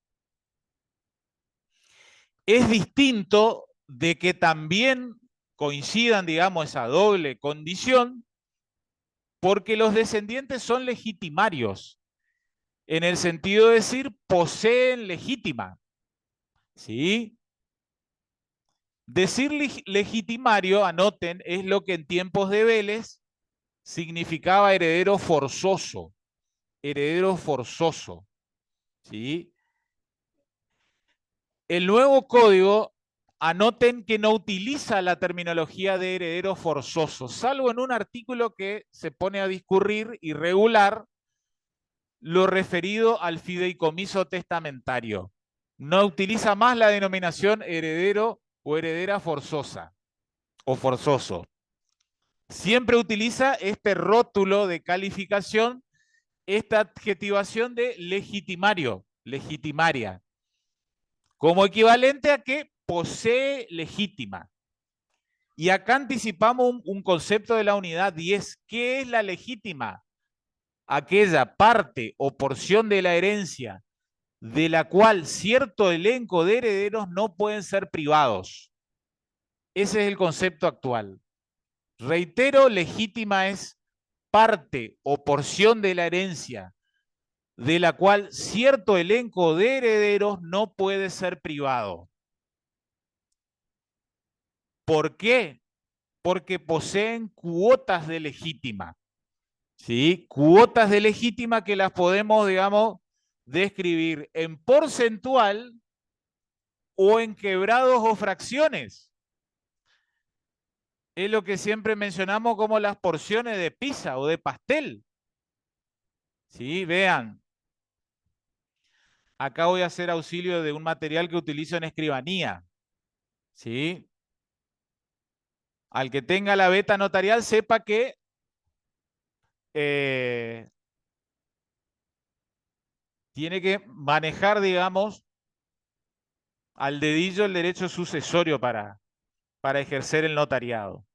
Es distinto de que también coincidan, digamos, esa doble condición, porque los descendientes son legitimarios, en el sentido de decir, poseen legítima. ¿Sí? Decir legitimario, anoten, es lo que en tiempos de Vélez significaba heredero forzoso. Heredero forzoso. ¿Sí? El nuevo código, anoten que no utiliza la terminología de heredero forzoso, salvo en un artículo que se pone a discurrir y regular lo referido al fideicomiso testamentario. No utiliza más la denominación heredero o heredera forzosa o forzoso. Siempre utiliza este rótulo de calificación, esta adjetivación de legitimario, legitimaria, como equivalente a que posee legítima. Y acá anticipamos un concepto de la unidad 10. ¿Qué es la legítima? Aquella parte o porción de la herencia de la cual cierto elenco de herederos no pueden ser privados. Ese es el concepto actual. Reitero, legítima es parte o porción de la herencia de la cual cierto elenco de herederos no puede ser privado. ¿Por qué? Porque poseen cuotas de legítima. ¿Sí? Cuotas de legítima que las podemos, digamos, de escribir en porcentual o en quebrados o fracciones. Es lo que siempre mencionamos como las porciones de pizza o de pastel. ¿Sí? Vean, acá voy a hacer auxilio de un material que utilizo en escribanía. ¿Sí? Al que tenga la beta notarial sepa que eh, tiene que manejar, digamos, al dedillo el derecho sucesorio para ejercer el notariado.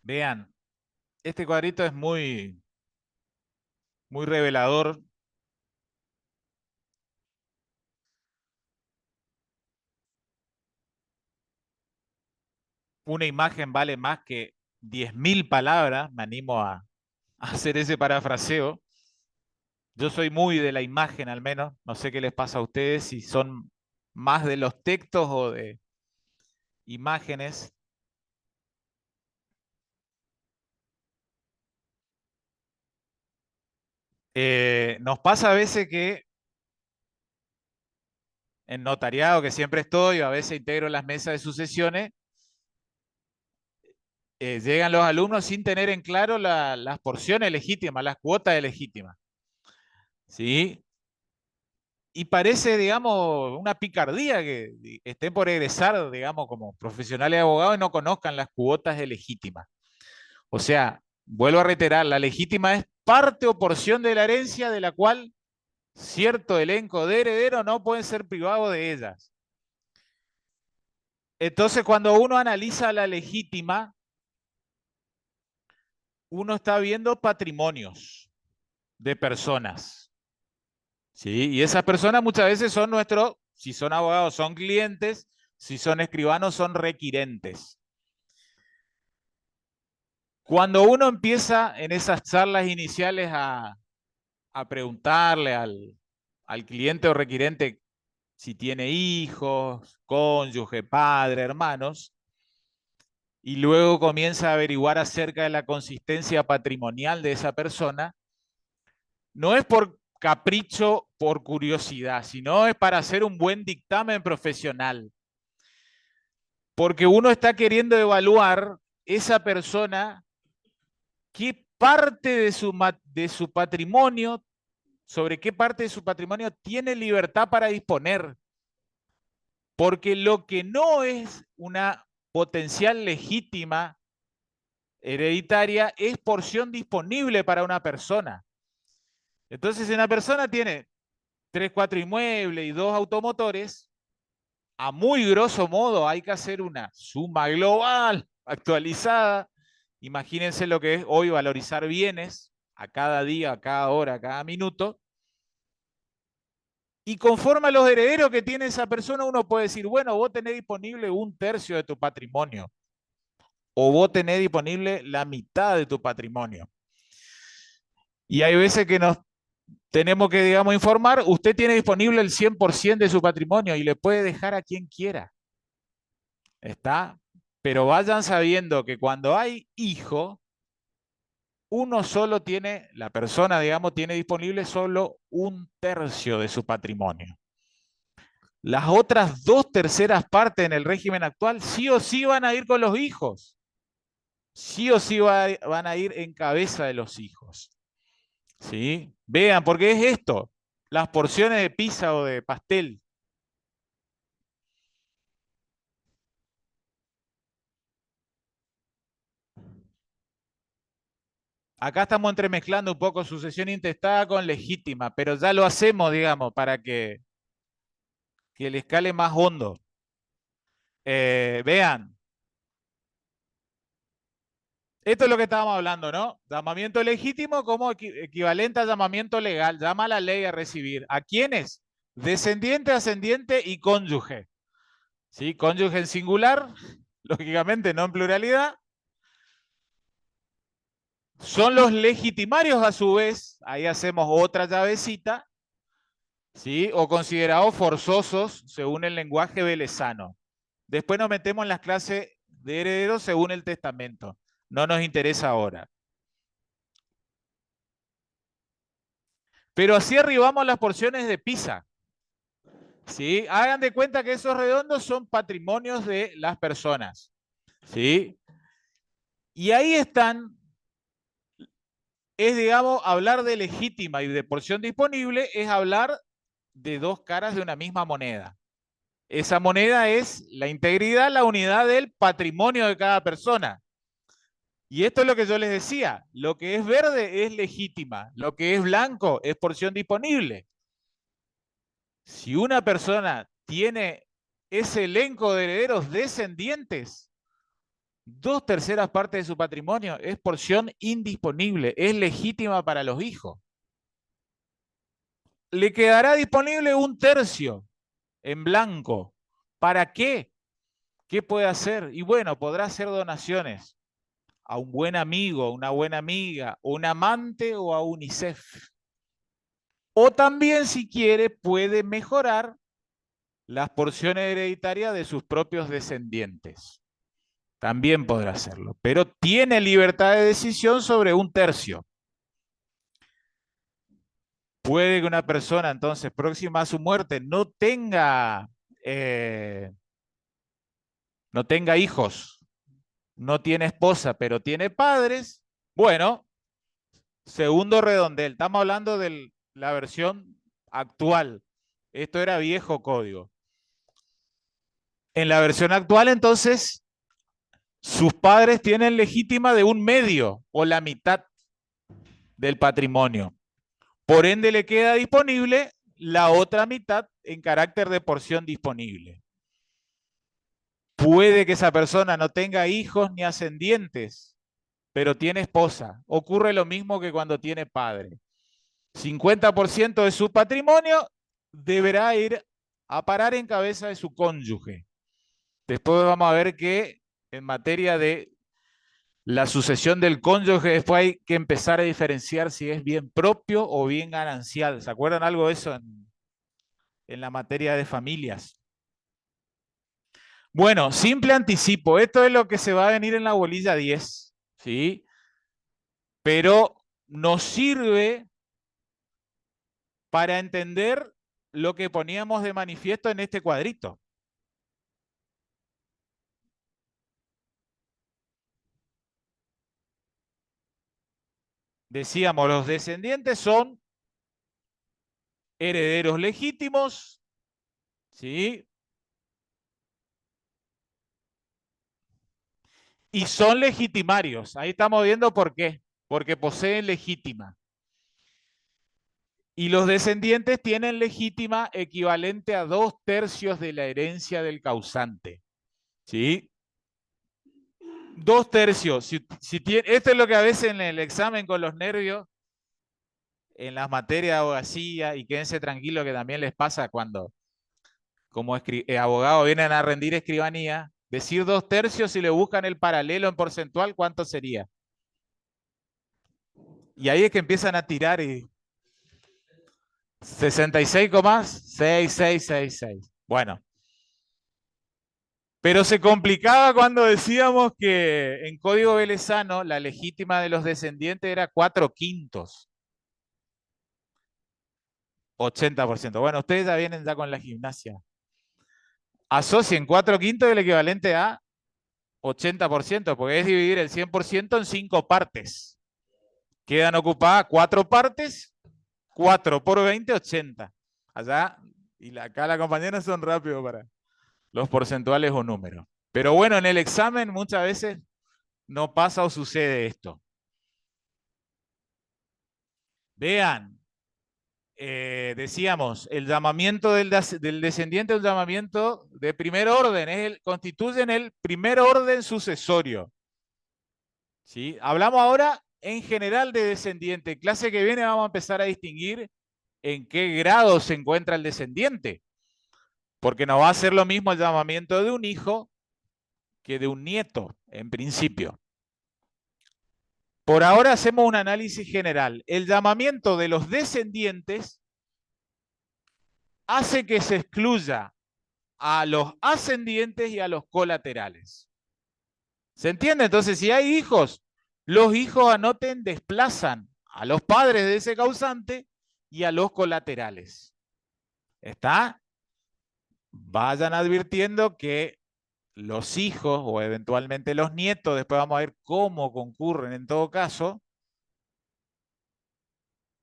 Vean, este cuadrito es muy revelador. Una imagen vale más que 10.000 palabras, me animo a hacer ese parafraseo. Yo soy muy de la imagen al menos, no sé qué les pasa a ustedes, si son más de los textos o de imágenes. Nos pasa a veces que en notariado, que siempre estoy, o a veces integro las mesas de sucesiones, llegan los alumnos sin tener en claro las porciones legítimas, las cuotas legítimas. ¿Sí? Y parece, digamos, una picardía que estén por egresar, digamos, como profesionales de abogados y no conozcan las cuotas legítimas. O sea, vuelvo a reiterar, la legítima es parte o porción de la herencia de la cual cierto elenco de herederos no pueden ser privados de ellas. Entonces, cuando uno analiza la legítima, uno está viendo patrimonios de personas. ¿Sí? Y esas personas muchas veces son nuestros, si son abogados, son clientes, si son escribanos, son requirentes. Cuando uno empieza en esas charlas iniciales a preguntarle al cliente o requirente si tiene hijos, cónyuge, padre, hermanos, y luego comienza a averiguar acerca de la consistencia patrimonial de esa persona, no es por capricho, por curiosidad, sino es para hacer un buen dictamen profesional. Porque uno está queriendo evaluar esa persona qué parte de su patrimonio, sobre qué parte de su patrimonio tiene libertad para disponer. Porque lo que no es una potencial legítima hereditaria es porción disponible para una persona. Entonces, si una persona tiene 3, 4 inmuebles y 2 automotores, a muy grosso modo hay que hacer una suma global actualizada. Imagínense lo que es hoy valorizar bienes a cada día, a cada hora, a cada minuto. Y conforme a los herederos que tiene esa persona, uno puede decir, bueno, vos tenés disponible 1/3 de tu patrimonio o vos tenés disponible la mitad de tu patrimonio. Y hay veces que nos tenemos que, digamos, informar, usted tiene disponible el 100% de su patrimonio y le puede dejar a quien quiera. ¿Está? Pero vayan sabiendo que cuando hay hijo, uno solo tiene, la persona, digamos, tiene disponible solo 1/3 de su patrimonio. Las otras 2/3 partes en el régimen actual sí o sí van a ir con los hijos. Sí o sí van a ir en cabeza de los hijos. ¿Sí? Vean, porque es esto. Las porciones de pizza o de pastel. Acá estamos entremezclando un poco sucesión intestada con legítima, pero ya lo hacemos, digamos, para que les cale más hondo. Vean, esto es lo que estábamos hablando, ¿no? Llamamiento legítimo como equivalente a llamamiento legal. Llama a la ley a recibir. ¿A quiénes? descendiente, ascendiente y cónyuge. ¿Sí? Cónyuge en singular, lógicamente no en pluralidad. Son los legitimarios a su vez, ahí hacemos otra llavecita, ¿sí? O considerados forzosos según el lenguaje velezano. Después nos metemos en las clases de herederos según el testamento. No nos interesa ahora. Pero así arribamos a las porciones de Pisa. ¿Sí? Hagan de cuenta que esos redondos son patrimonios de las personas. ¿Sí? Y ahí están, es digamos, hablar de legítima y de porción disponible, es hablar de dos caras de una misma moneda. Esa moneda es la integridad, la unidad del patrimonio de cada persona. Y esto es lo que yo les decía, lo que es verde es legítima, lo que es blanco es porción disponible. Si una persona tiene ese elenco de herederos descendientes, 2/3 partes de su patrimonio es porción indisponible, es legítima para los hijos. Le quedará disponible 1/3 en blanco. ¿Para qué? ¿Qué puede hacer? Y bueno, podrá hacer donaciones a un buen amigo, una buena amiga, un amante o a UNICEF. O también, si quiere, puede mejorar las porciones hereditarias de sus propios descendientes. También podrá hacerlo, pero tiene libertad de decisión sobre 1/3. Puede que una persona entonces próxima a su muerte eh, no tenga hijos, no tiene esposa, pero tiene padres. Bueno, segundo redondel. Estamos hablando de la versión actual. Esto era viejo código. En la versión actual, entonces, sus padres tienen legítima de 1/2 o la mitad del patrimonio. Por ende, le queda disponible la otra mitad en carácter de porción disponible. Puede que esa persona no tenga hijos ni ascendientes, pero tiene esposa. Ocurre lo mismo que cuando tiene padre. 50% de su patrimonio deberá ir a parar en cabeza de su cónyuge. Después vamos a ver que en materia de la sucesión del cónyuge, después hay que empezar a diferenciar si es bien propio o bien ganancial. ¿Se acuerdan algo de eso en la materia de familias? Bueno, simple anticipo. Esto es lo que se va a venir en la bolilla 10, ¿sí? Pero nos sirve para entender lo que poníamos de manifiesto en este cuadrito. Decíamos, los descendientes son herederos legítimos, ¿sí? Y son legitimarios. Ahí estamos viendo por qué. Porque poseen legítima. Y los descendientes tienen legítima equivalente a 2/3 de la herencia del causante. ¿Sí? 2/3. Esto es lo que a veces en el examen con los nervios, en las materias de abogacía, y quédense tranquilos que también les pasa cuando como abogados vienen a rendir escribanía, decir 2/3 si le buscan el paralelo en porcentual, ¿cuánto sería? Y ahí es que empiezan a tirar y 66,6666. Bueno, pero se complicaba cuando decíamos que en código velezano la legítima de los descendientes era 4/5. 80%. Bueno, ustedes ya vienen ya con la gimnasia. Asocien 4/5 el equivalente a 80%, porque es dividir el 100% en 5 partes. Quedan ocupadas 4 partes, 4 por 20, 80. Allá, y acá las compañeras son rápidos para los porcentuales o números. Pero bueno, en el examen muchas veces no pasa o sucede esto. Vean, decíamos, el llamamiento del descendiente es un llamamiento de primer orden, constituyen el primer orden sucesorio. ¿Sí? Hablamos ahora en general de descendiente. Clase que viene vamos a empezar a distinguir en qué grado se encuentra el descendiente, porque no va a ser lo mismo el llamamiento de un hijo que de un nieto, en principio. Por ahora hacemos un análisis general. El llamamiento de los descendientes hace que se excluya a los ascendientes y a los colaterales. ¿Se entiende? Entonces, si hay hijos, los hijos anoten desplazan a los padres de ese causante y a los colaterales. ¿Está? Vayan advirtiendo que los hijos o eventualmente los nietos, después vamos a ver cómo concurren en todo caso,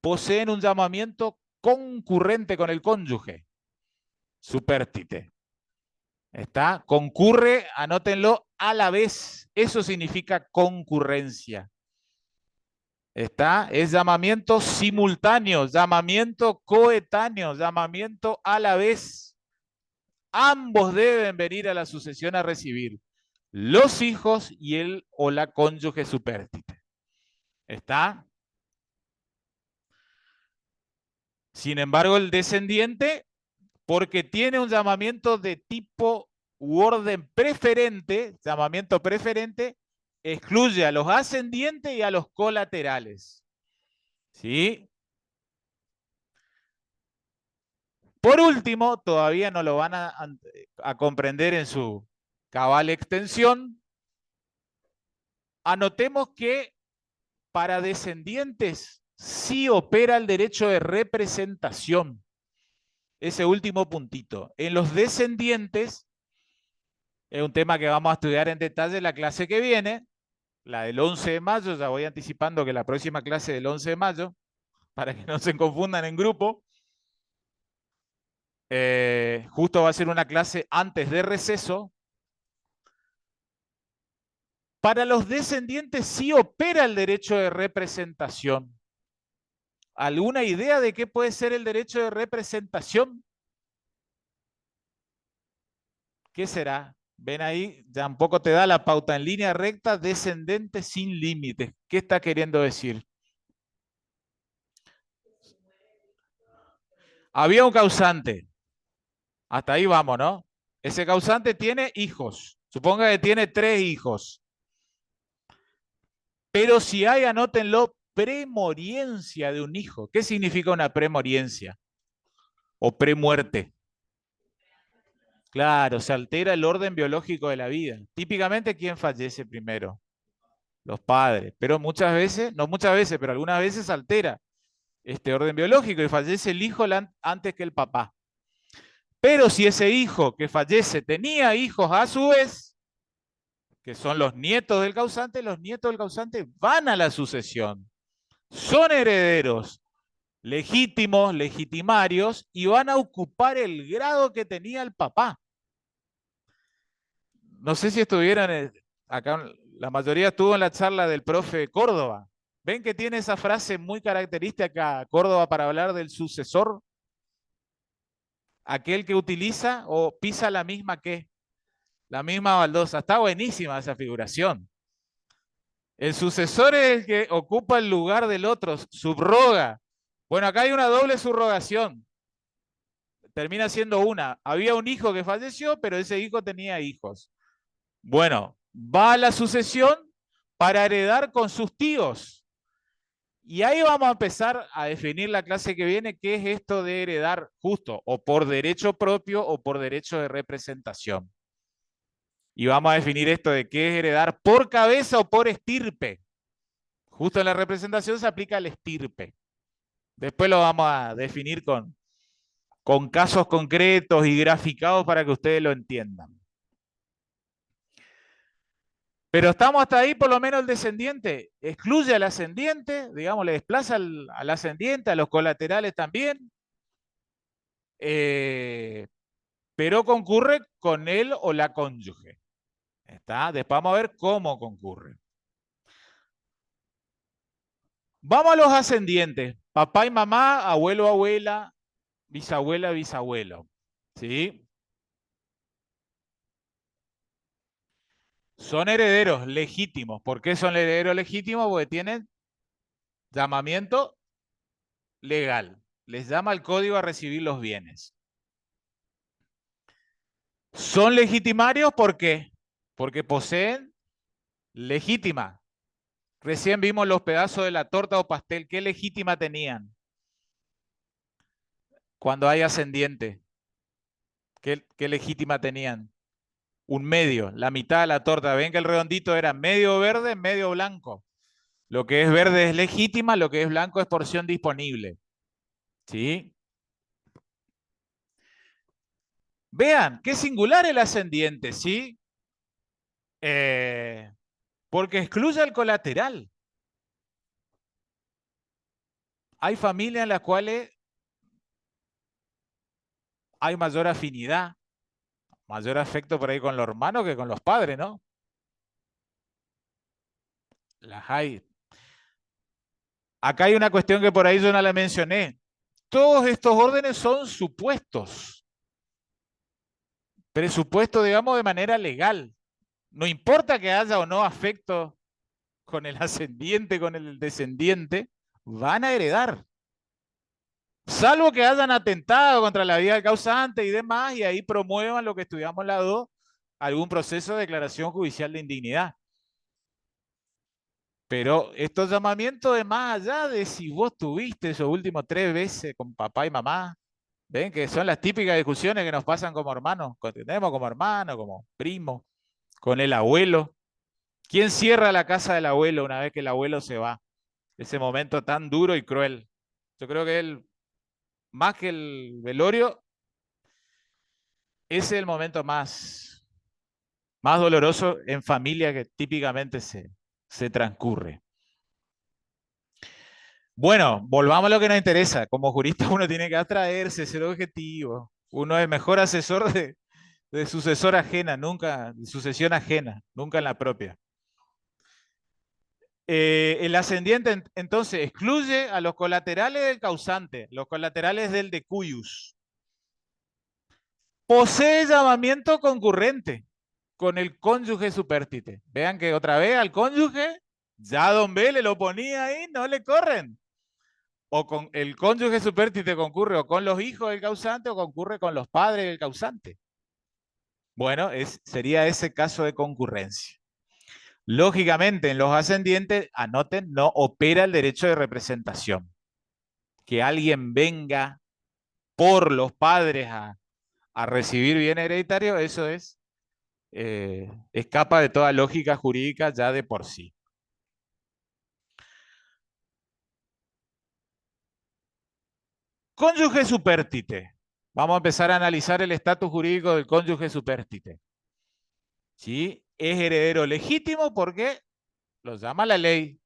poseen un llamamiento concurrente con el cónyuge, supérstite. ¿Está? Concurre, anótenlo, a la vez. Eso significa concurrencia. ¿Está? Es llamamiento simultáneo, llamamiento coetáneo, llamamiento a la vez. Ambos deben venir a la sucesión a recibir, los hijos y el o la cónyuge supérstite. ¿Está? Sin embargo, el descendiente, porque tiene un llamamiento de tipo u orden preferente, llamamiento preferente, excluye a los ascendientes y a los colaterales. ¿Sí? Por último, todavía no lo van a comprender en su cabal extensión. Anotemos que para descendientes sí opera el derecho de representación. Ese último puntito. En los descendientes, es un tema que vamos a estudiar en detalle en la clase que viene, la del 11 de mayo, ya voy anticipando que la próxima clase del 11 de mayo, para que no se confundan en grupo, justo va a ser una clase antes de receso. Para los descendientes sí opera el derecho de representación. ¿Alguna idea de qué puede ser el derecho de representación? ¿Qué será? Ven ahí, ya un poco te da la pauta en línea recta, descendente sin límites. ¿Qué está queriendo decir? Había un causante. Hasta ahí vamos, ¿no? Ese causante tiene hijos. Suponga que tiene 3 hijos. Pero si hay, anótenlo, premoriencia de un hijo. ¿Qué significa una premoriencia? O premuerte. Claro, se altera el orden biológico de la vida. Típicamente, ¿quién fallece primero? Los padres. Pero muchas veces, no muchas veces, pero algunas veces se altera este orden biológico y fallece el hijo antes que el papá. Pero si ese hijo que fallece tenía hijos a su vez, que son los nietos del causante, los nietos del causante van a la sucesión. Son herederos legítimos, legitimarios, y van a ocupar el grado que tenía el papá. No sé si estuvieron acá, la mayoría estuvo en la charla del profe Córdoba. ¿Ven que tiene esa frase muy característica Córdoba para hablar del sucesor? Aquel que utiliza o pisa la misma que, la misma baldosa. Está buenísima esa figuración. El sucesor es el que ocupa el lugar del otro, subroga. Bueno, acá hay una doble subrogación. Termina siendo una. Había un hijo que falleció, pero ese hijo tenía hijos. Bueno, va a la sucesión para heredar con sus tíos. Y ahí vamos a empezar a definir la clase que viene, qué es esto de heredar justo, o por derecho propio o por derecho de representación. Y vamos a definir esto de qué es heredar por cabeza o por estirpe. Justo en la representación se aplica el estirpe. Después lo vamos a definir con casos concretos y graficados para que ustedes lo entiendan. Pero estamos hasta ahí, por lo menos el descendiente excluye al ascendiente, digamos, le desplaza al ascendiente, a los colaterales también, pero concurre con él o la cónyuge. ¿Está? Después vamos a ver cómo concurre. Vamos a los ascendientes, papá y mamá, abuelo, abuela, bisabuela, bisabuelo. ¿Sí? Son herederos legítimos. ¿Por qué son herederos legítimos? Porque tienen llamamiento legal. les llama al código a recibir los bienes. Son legitimarios, ¿por qué? Porque poseen legítima. Recién vimos los pedazos de la torta o pastel. ¿Qué legítima tenían cuando hay ascendiente? ¿Qué legítima tenían? Un medio, la mitad de la torta. Ven que el redondito era medio verde, medio blanco. Lo que es verde es legítima, lo que es blanco es porción disponible. ¿Sí? Vean, qué singular el ascendiente, ¿sí? Porque excluye al colateral. Hay familias en las cuales hay mayor afinidad, mayor afecto por ahí con los hermanos que con los padres, ¿no? Las hay. Acá hay una cuestión que por ahí yo no la mencioné. Todos estos órdenes son supuestos. Presupuesto, digamos, de manera legal. No importa que haya o no afecto con el ascendiente, con el descendiente, van a heredar. Salvo que hayan atentado contra la vida del causante y demás, y ahí promuevan lo que estudiamos en la 2, algún proceso de declaración judicial de indignidad. Pero estos llamamientos de más allá de si vos tuviste esos últimos 3 veces con papá y mamá, ven que son las típicas discusiones que nos pasan como hermanos, tenemos como hermano, como primo, con el abuelo. ¿Quién cierra la casa del abuelo una vez que el abuelo se va? Ese momento tan duro y cruel. Yo creo que él, más que el velorio, ese es el momento más doloroso en familia que típicamente se transcurre. Bueno, volvamos a lo que nos interesa. Como jurista uno tiene que atraerse, ser objetivo. Uno es el mejor asesor de sucesor ajena, nunca, de sucesión ajena, nunca en la propia. El ascendiente entonces excluye a los colaterales del causante, los colaterales del decuyus. Posee llamamiento concurrente con el cónyuge supérstite. Vean que otra vez al cónyuge, ya don B le lo ponía ahí, no le corren. O con el cónyuge supérstite concurre o con los hijos del causante o concurre con los padres del causante. Bueno, sería ese caso de concurrencia. Lógicamente, en los ascendientes, anoten, no opera el derecho de representación. Que alguien venga por los padres a recibir bien hereditario, eso escapa de toda lógica jurídica ya de por sí. Cónyuge supérstite. Vamos a empezar a analizar el estatus jurídico del cónyuge supérstite. ¿Sí? Es heredero legítimo porque lo llama la ley.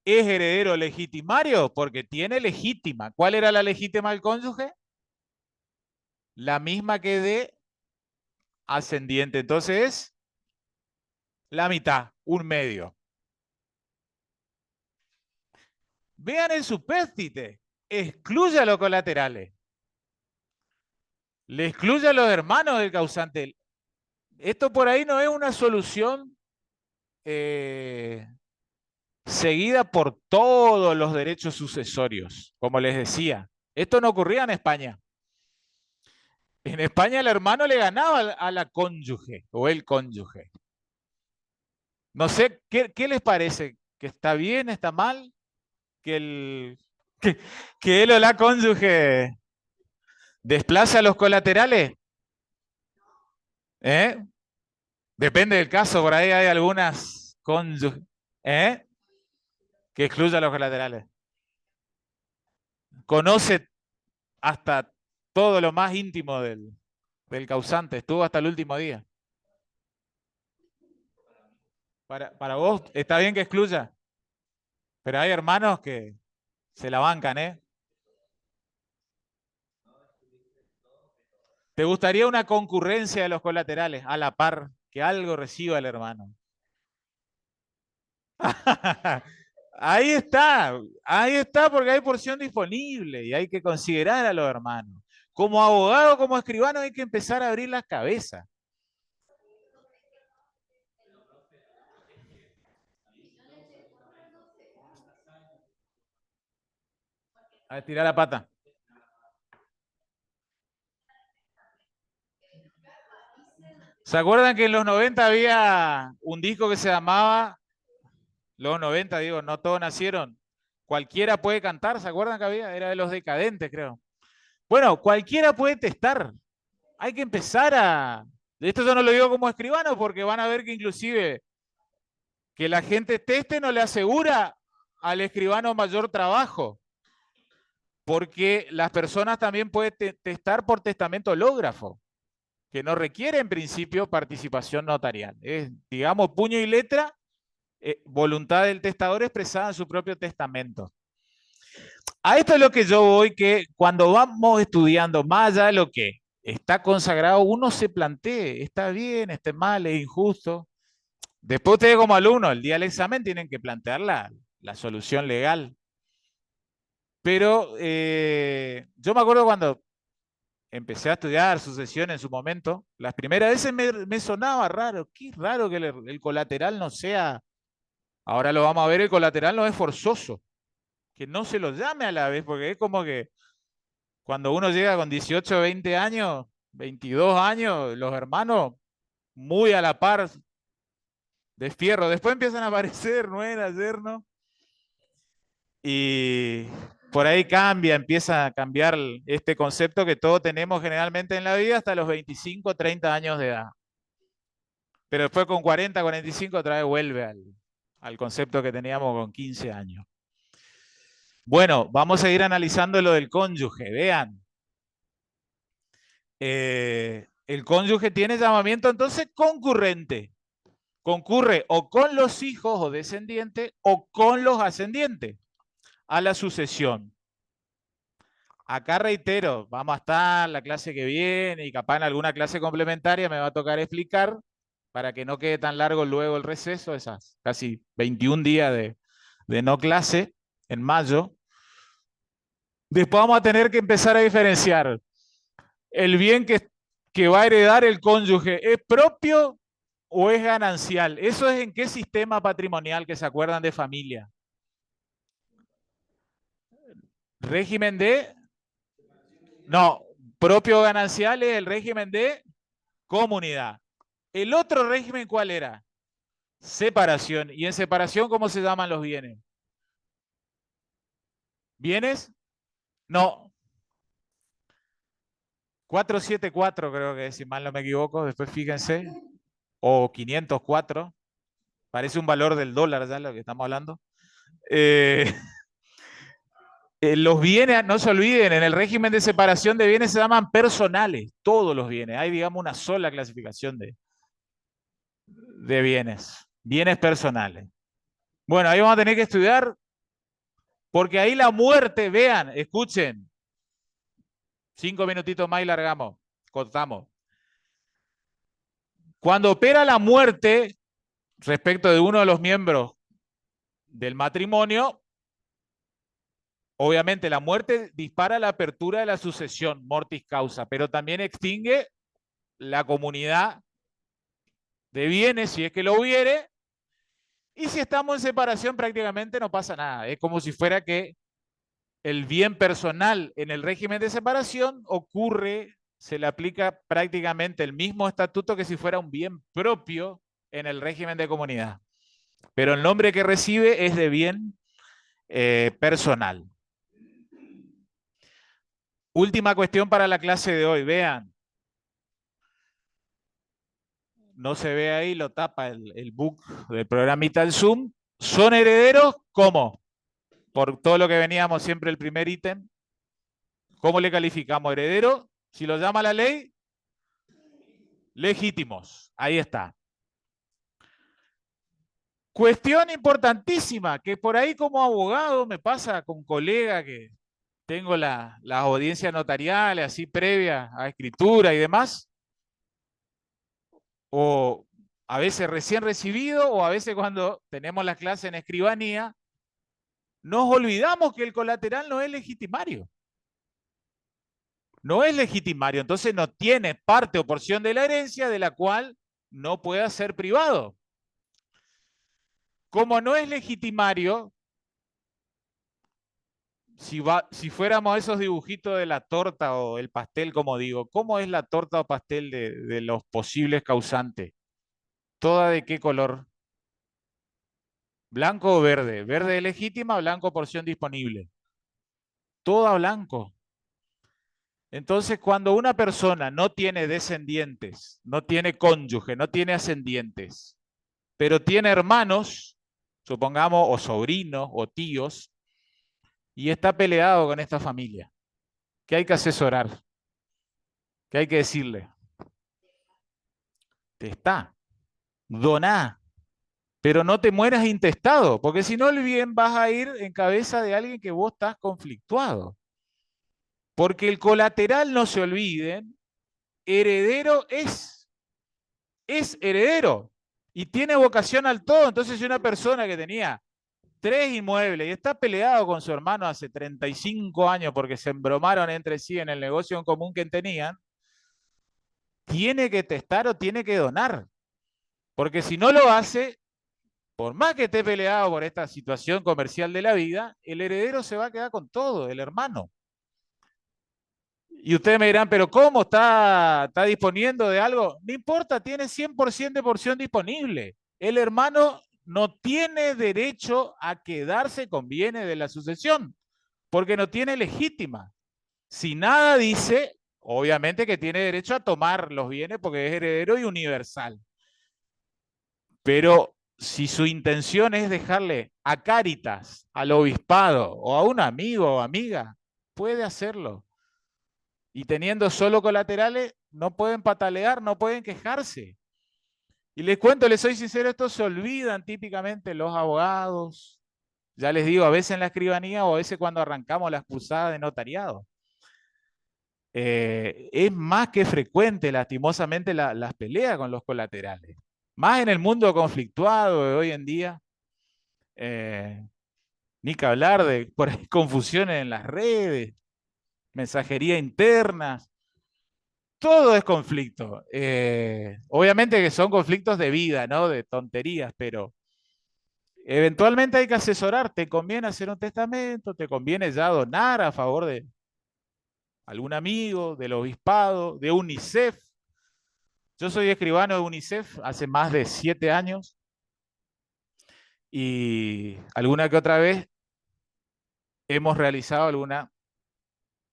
Es heredero legitimario porque tiene legítima. ¿Cuál era la legítima del cónyuge? La misma que de ascendiente. Entonces, la mitad, un medio. Vean el supérstite. Excluye a los colaterales. Le excluye a los hermanos del causante. Esto por ahí no es una solución seguida por todos los derechos sucesorios, como les decía. Esto no ocurría en España. En España el hermano le ganaba a la cónyuge o el cónyuge. No sé, ¿qué les parece? ¿Que está bien, está mal? ¿Que, que él o la cónyuge desplace a los colaterales? ¿Eh? Depende del caso, por ahí hay algunas cónyuges que excluyen a los colaterales. Conoce hasta todo lo más íntimo del causante, estuvo hasta el último día. Para vos está bien que excluya, pero hay hermanos que se la bancan, ¿eh? ¿Te gustaría una concurrencia de los colaterales a la par que algo reciba el hermano? Ahí está porque hay porción disponible y hay que considerar a los hermanos. Como abogado, como escribano hay que empezar a abrir las cabezas. A estirar la pata. ¿Se acuerdan que en los 90 había un disco que se llamaba, los 90 digo, no todos nacieron, Cualquiera puede cantar? ¿Se acuerdan que había? Era de Los Decadentes, creo. Bueno, cualquiera puede testar. Hay que empezar a... Esto yo no lo digo como escribano porque van a ver que inclusive que la gente teste no le asegura al escribano mayor trabajo, porque las personas también pueden testar por testamento hológrafo, que no requiere en principio participación notarial. Es, digamos, puño y letra, voluntad del testador expresada en su propio testamento. A esto es lo que yo voy, que cuando vamos estudiando más allá de lo que está consagrado, uno se plantee, está bien, está mal, es injusto. Después ustedes como alumnos, el día del examen, tienen que plantear la solución legal. Pero yo me acuerdo cuando empecé a estudiar sucesión en su momento, las primeras veces me sonaba raro, qué raro que el colateral no sea, ahora lo vamos a ver, el colateral no es forzoso, que no se lo llame a la vez, porque es como que cuando uno llega con 18, 20 años, 22 años, los hermanos muy a la par de fierro, después empiezan a aparecer nueras, yernos, y por ahí cambia, empieza a cambiar este concepto que todos tenemos generalmente en la vida hasta los 25, 30 años de edad. Pero después con 40, 45 otra vez vuelve al concepto que teníamos con 15 años. Bueno, vamos a ir analizando lo del cónyuge. Vean, el cónyuge tiene llamamiento entonces concurrente. Concurre o con los hijos o descendientes o con los ascendientes a la sucesión. Acá reitero, vamos a estar la clase que viene y capaz en alguna clase complementaria me va a tocar explicar para que no quede tan largo luego el receso, esas casi 21 días de no clase en mayo. Después vamos a tener que empezar a diferenciar el bien que va a heredar el cónyuge, ¿es propio o es ganancial? ¿Eso es en qué sistema patrimonial, que se acuerdan de familia? Régimen de... No, propio ganancial es el régimen de comunidad. ¿El otro régimen cuál era? Separación. ¿Y en separación cómo se llaman los bienes? ¿Bienes? No. 474 creo que, si mal no me equivoco, después fíjense. O 504. Parece un valor del dólar ya lo que estamos hablando. Eh, los bienes, no se olviden, en el régimen de separación de bienes se llaman personales, todos los bienes. Hay, digamos, una sola clasificación de bienes, bienes personales. Bueno, ahí vamos a tener que estudiar, porque ahí la muerte, vean, escuchen, 5 minutitos más y largamos, cortamos. Cuando opera la muerte respecto de uno de los miembros del matrimonio, obviamente la muerte dispara la apertura de la sucesión, mortis causa, pero también extingue la comunidad de bienes, si es que lo hubiere, y si estamos en separación prácticamente no pasa nada. Es como si fuera que el bien personal en el régimen de separación ocurre, se le aplica prácticamente el mismo estatuto que si fuera un bien propio en el régimen de comunidad. Pero el nombre que recibe es de bien personal. Última cuestión para la clase de hoy, vean. No se ve ahí, lo tapa el book del programita del Zoom. ¿Son herederos? ¿Cómo? Por todo lo que veníamos siempre el primer ítem. ¿Cómo le calificamos? ¿Heredero? Si lo llama la ley, legítimos. Ahí está. Cuestión importantísima, que por ahí como abogado me pasa con colega que tengo las audiencias notariales así previas a escritura y demás, o a veces recién recibido, o a veces cuando tenemos las clases en escribanía, nos olvidamos que el colateral no es legitimario. No es legitimario, entonces no tiene parte o porción de la herencia de la cual no pueda ser privado. Como no es legitimario, si fuéramos esos dibujitos de la torta o el pastel, como digo, ¿cómo es la torta o pastel de los posibles causantes? ¿Toda de qué color? ¿Blanco o verde? ¿Verde legítima, blanco porción disponible? Toda blanco. Entonces, cuando una persona no tiene descendientes, no tiene cónyuge, no tiene ascendientes, pero tiene hermanos, supongamos, o sobrinos o tíos, y está peleado con esta familia, ¿qué hay que asesorar? ¿Qué hay que decirle? Te está, doná, pero no te mueras intestado, porque si no, el bien vas a ir en cabeza de alguien que vos estás conflictuado. Porque el colateral, no se olviden, heredero es heredero y tiene vocación al todo. Entonces, si una persona que tenía 3 inmuebles y está peleado con su hermano hace 35 años porque se embromaron entre sí en el negocio en común que tenían, tiene que testar o tiene que donar. Porque si no lo hace, por más que esté peleado por esta situación comercial de la vida, el heredero se va a quedar con todo, el hermano. Y ustedes me dirán, pero ¿cómo está disponiendo de algo? No importa, tiene 100% de porción disponible. El hermano no tiene derecho a quedarse con bienes de la sucesión, porque no tiene legítima. Si nada dice, obviamente que tiene derecho a tomar los bienes porque es heredero y universal. Pero si su intención es dejarle a Cáritas, al obispado o a un amigo o amiga, puede hacerlo. Y teniendo solo colaterales, no pueden patalear, no pueden quejarse. Y les cuento, les soy sincero, esto se olvidan típicamente los abogados. Ya les digo, a veces en la escribanía o a veces cuando arrancamos las cruzadas de notariado. Es más que frecuente, lastimosamente, las peleas con los colaterales. Más en el mundo conflictuado de hoy en día. Eh, Ni que hablar de por ahí, confusiones en las redes, mensajería interna. Todo es conflicto. Obviamente que son conflictos de vida, ¿no? De tonterías, pero eventualmente hay que asesorar. ¿Te conviene hacer un testamento? ¿Te conviene ya donar a favor de algún amigo, del obispado, de UNICEF? Yo soy escribano de UNICEF hace más de 7 años y alguna que otra vez hemos realizado alguna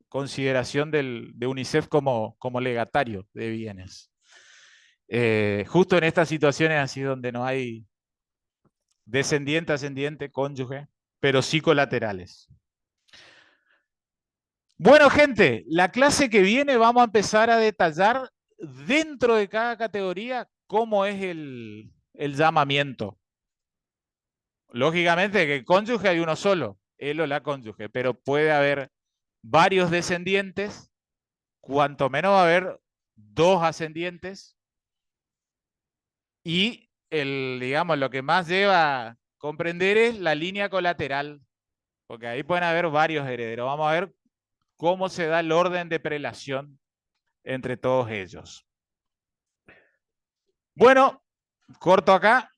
consideración de UNICEF como legatario de bienes. Justo en estas situaciones así donde no hay descendiente, ascendiente, cónyuge, pero sí colaterales. Bueno, gente, la clase que viene vamos a empezar a detallar dentro de cada categoría cómo es el llamamiento. Lógicamente que cónyuge hay uno solo, él o la cónyuge, pero puede haber varios descendientes, cuanto menos va a haber 2 ascendientes y digamos, lo que más lleva a comprender es la línea colateral, porque ahí pueden haber varios herederos. Vamos a ver cómo se da el orden de prelación entre todos ellos. Bueno, corto acá.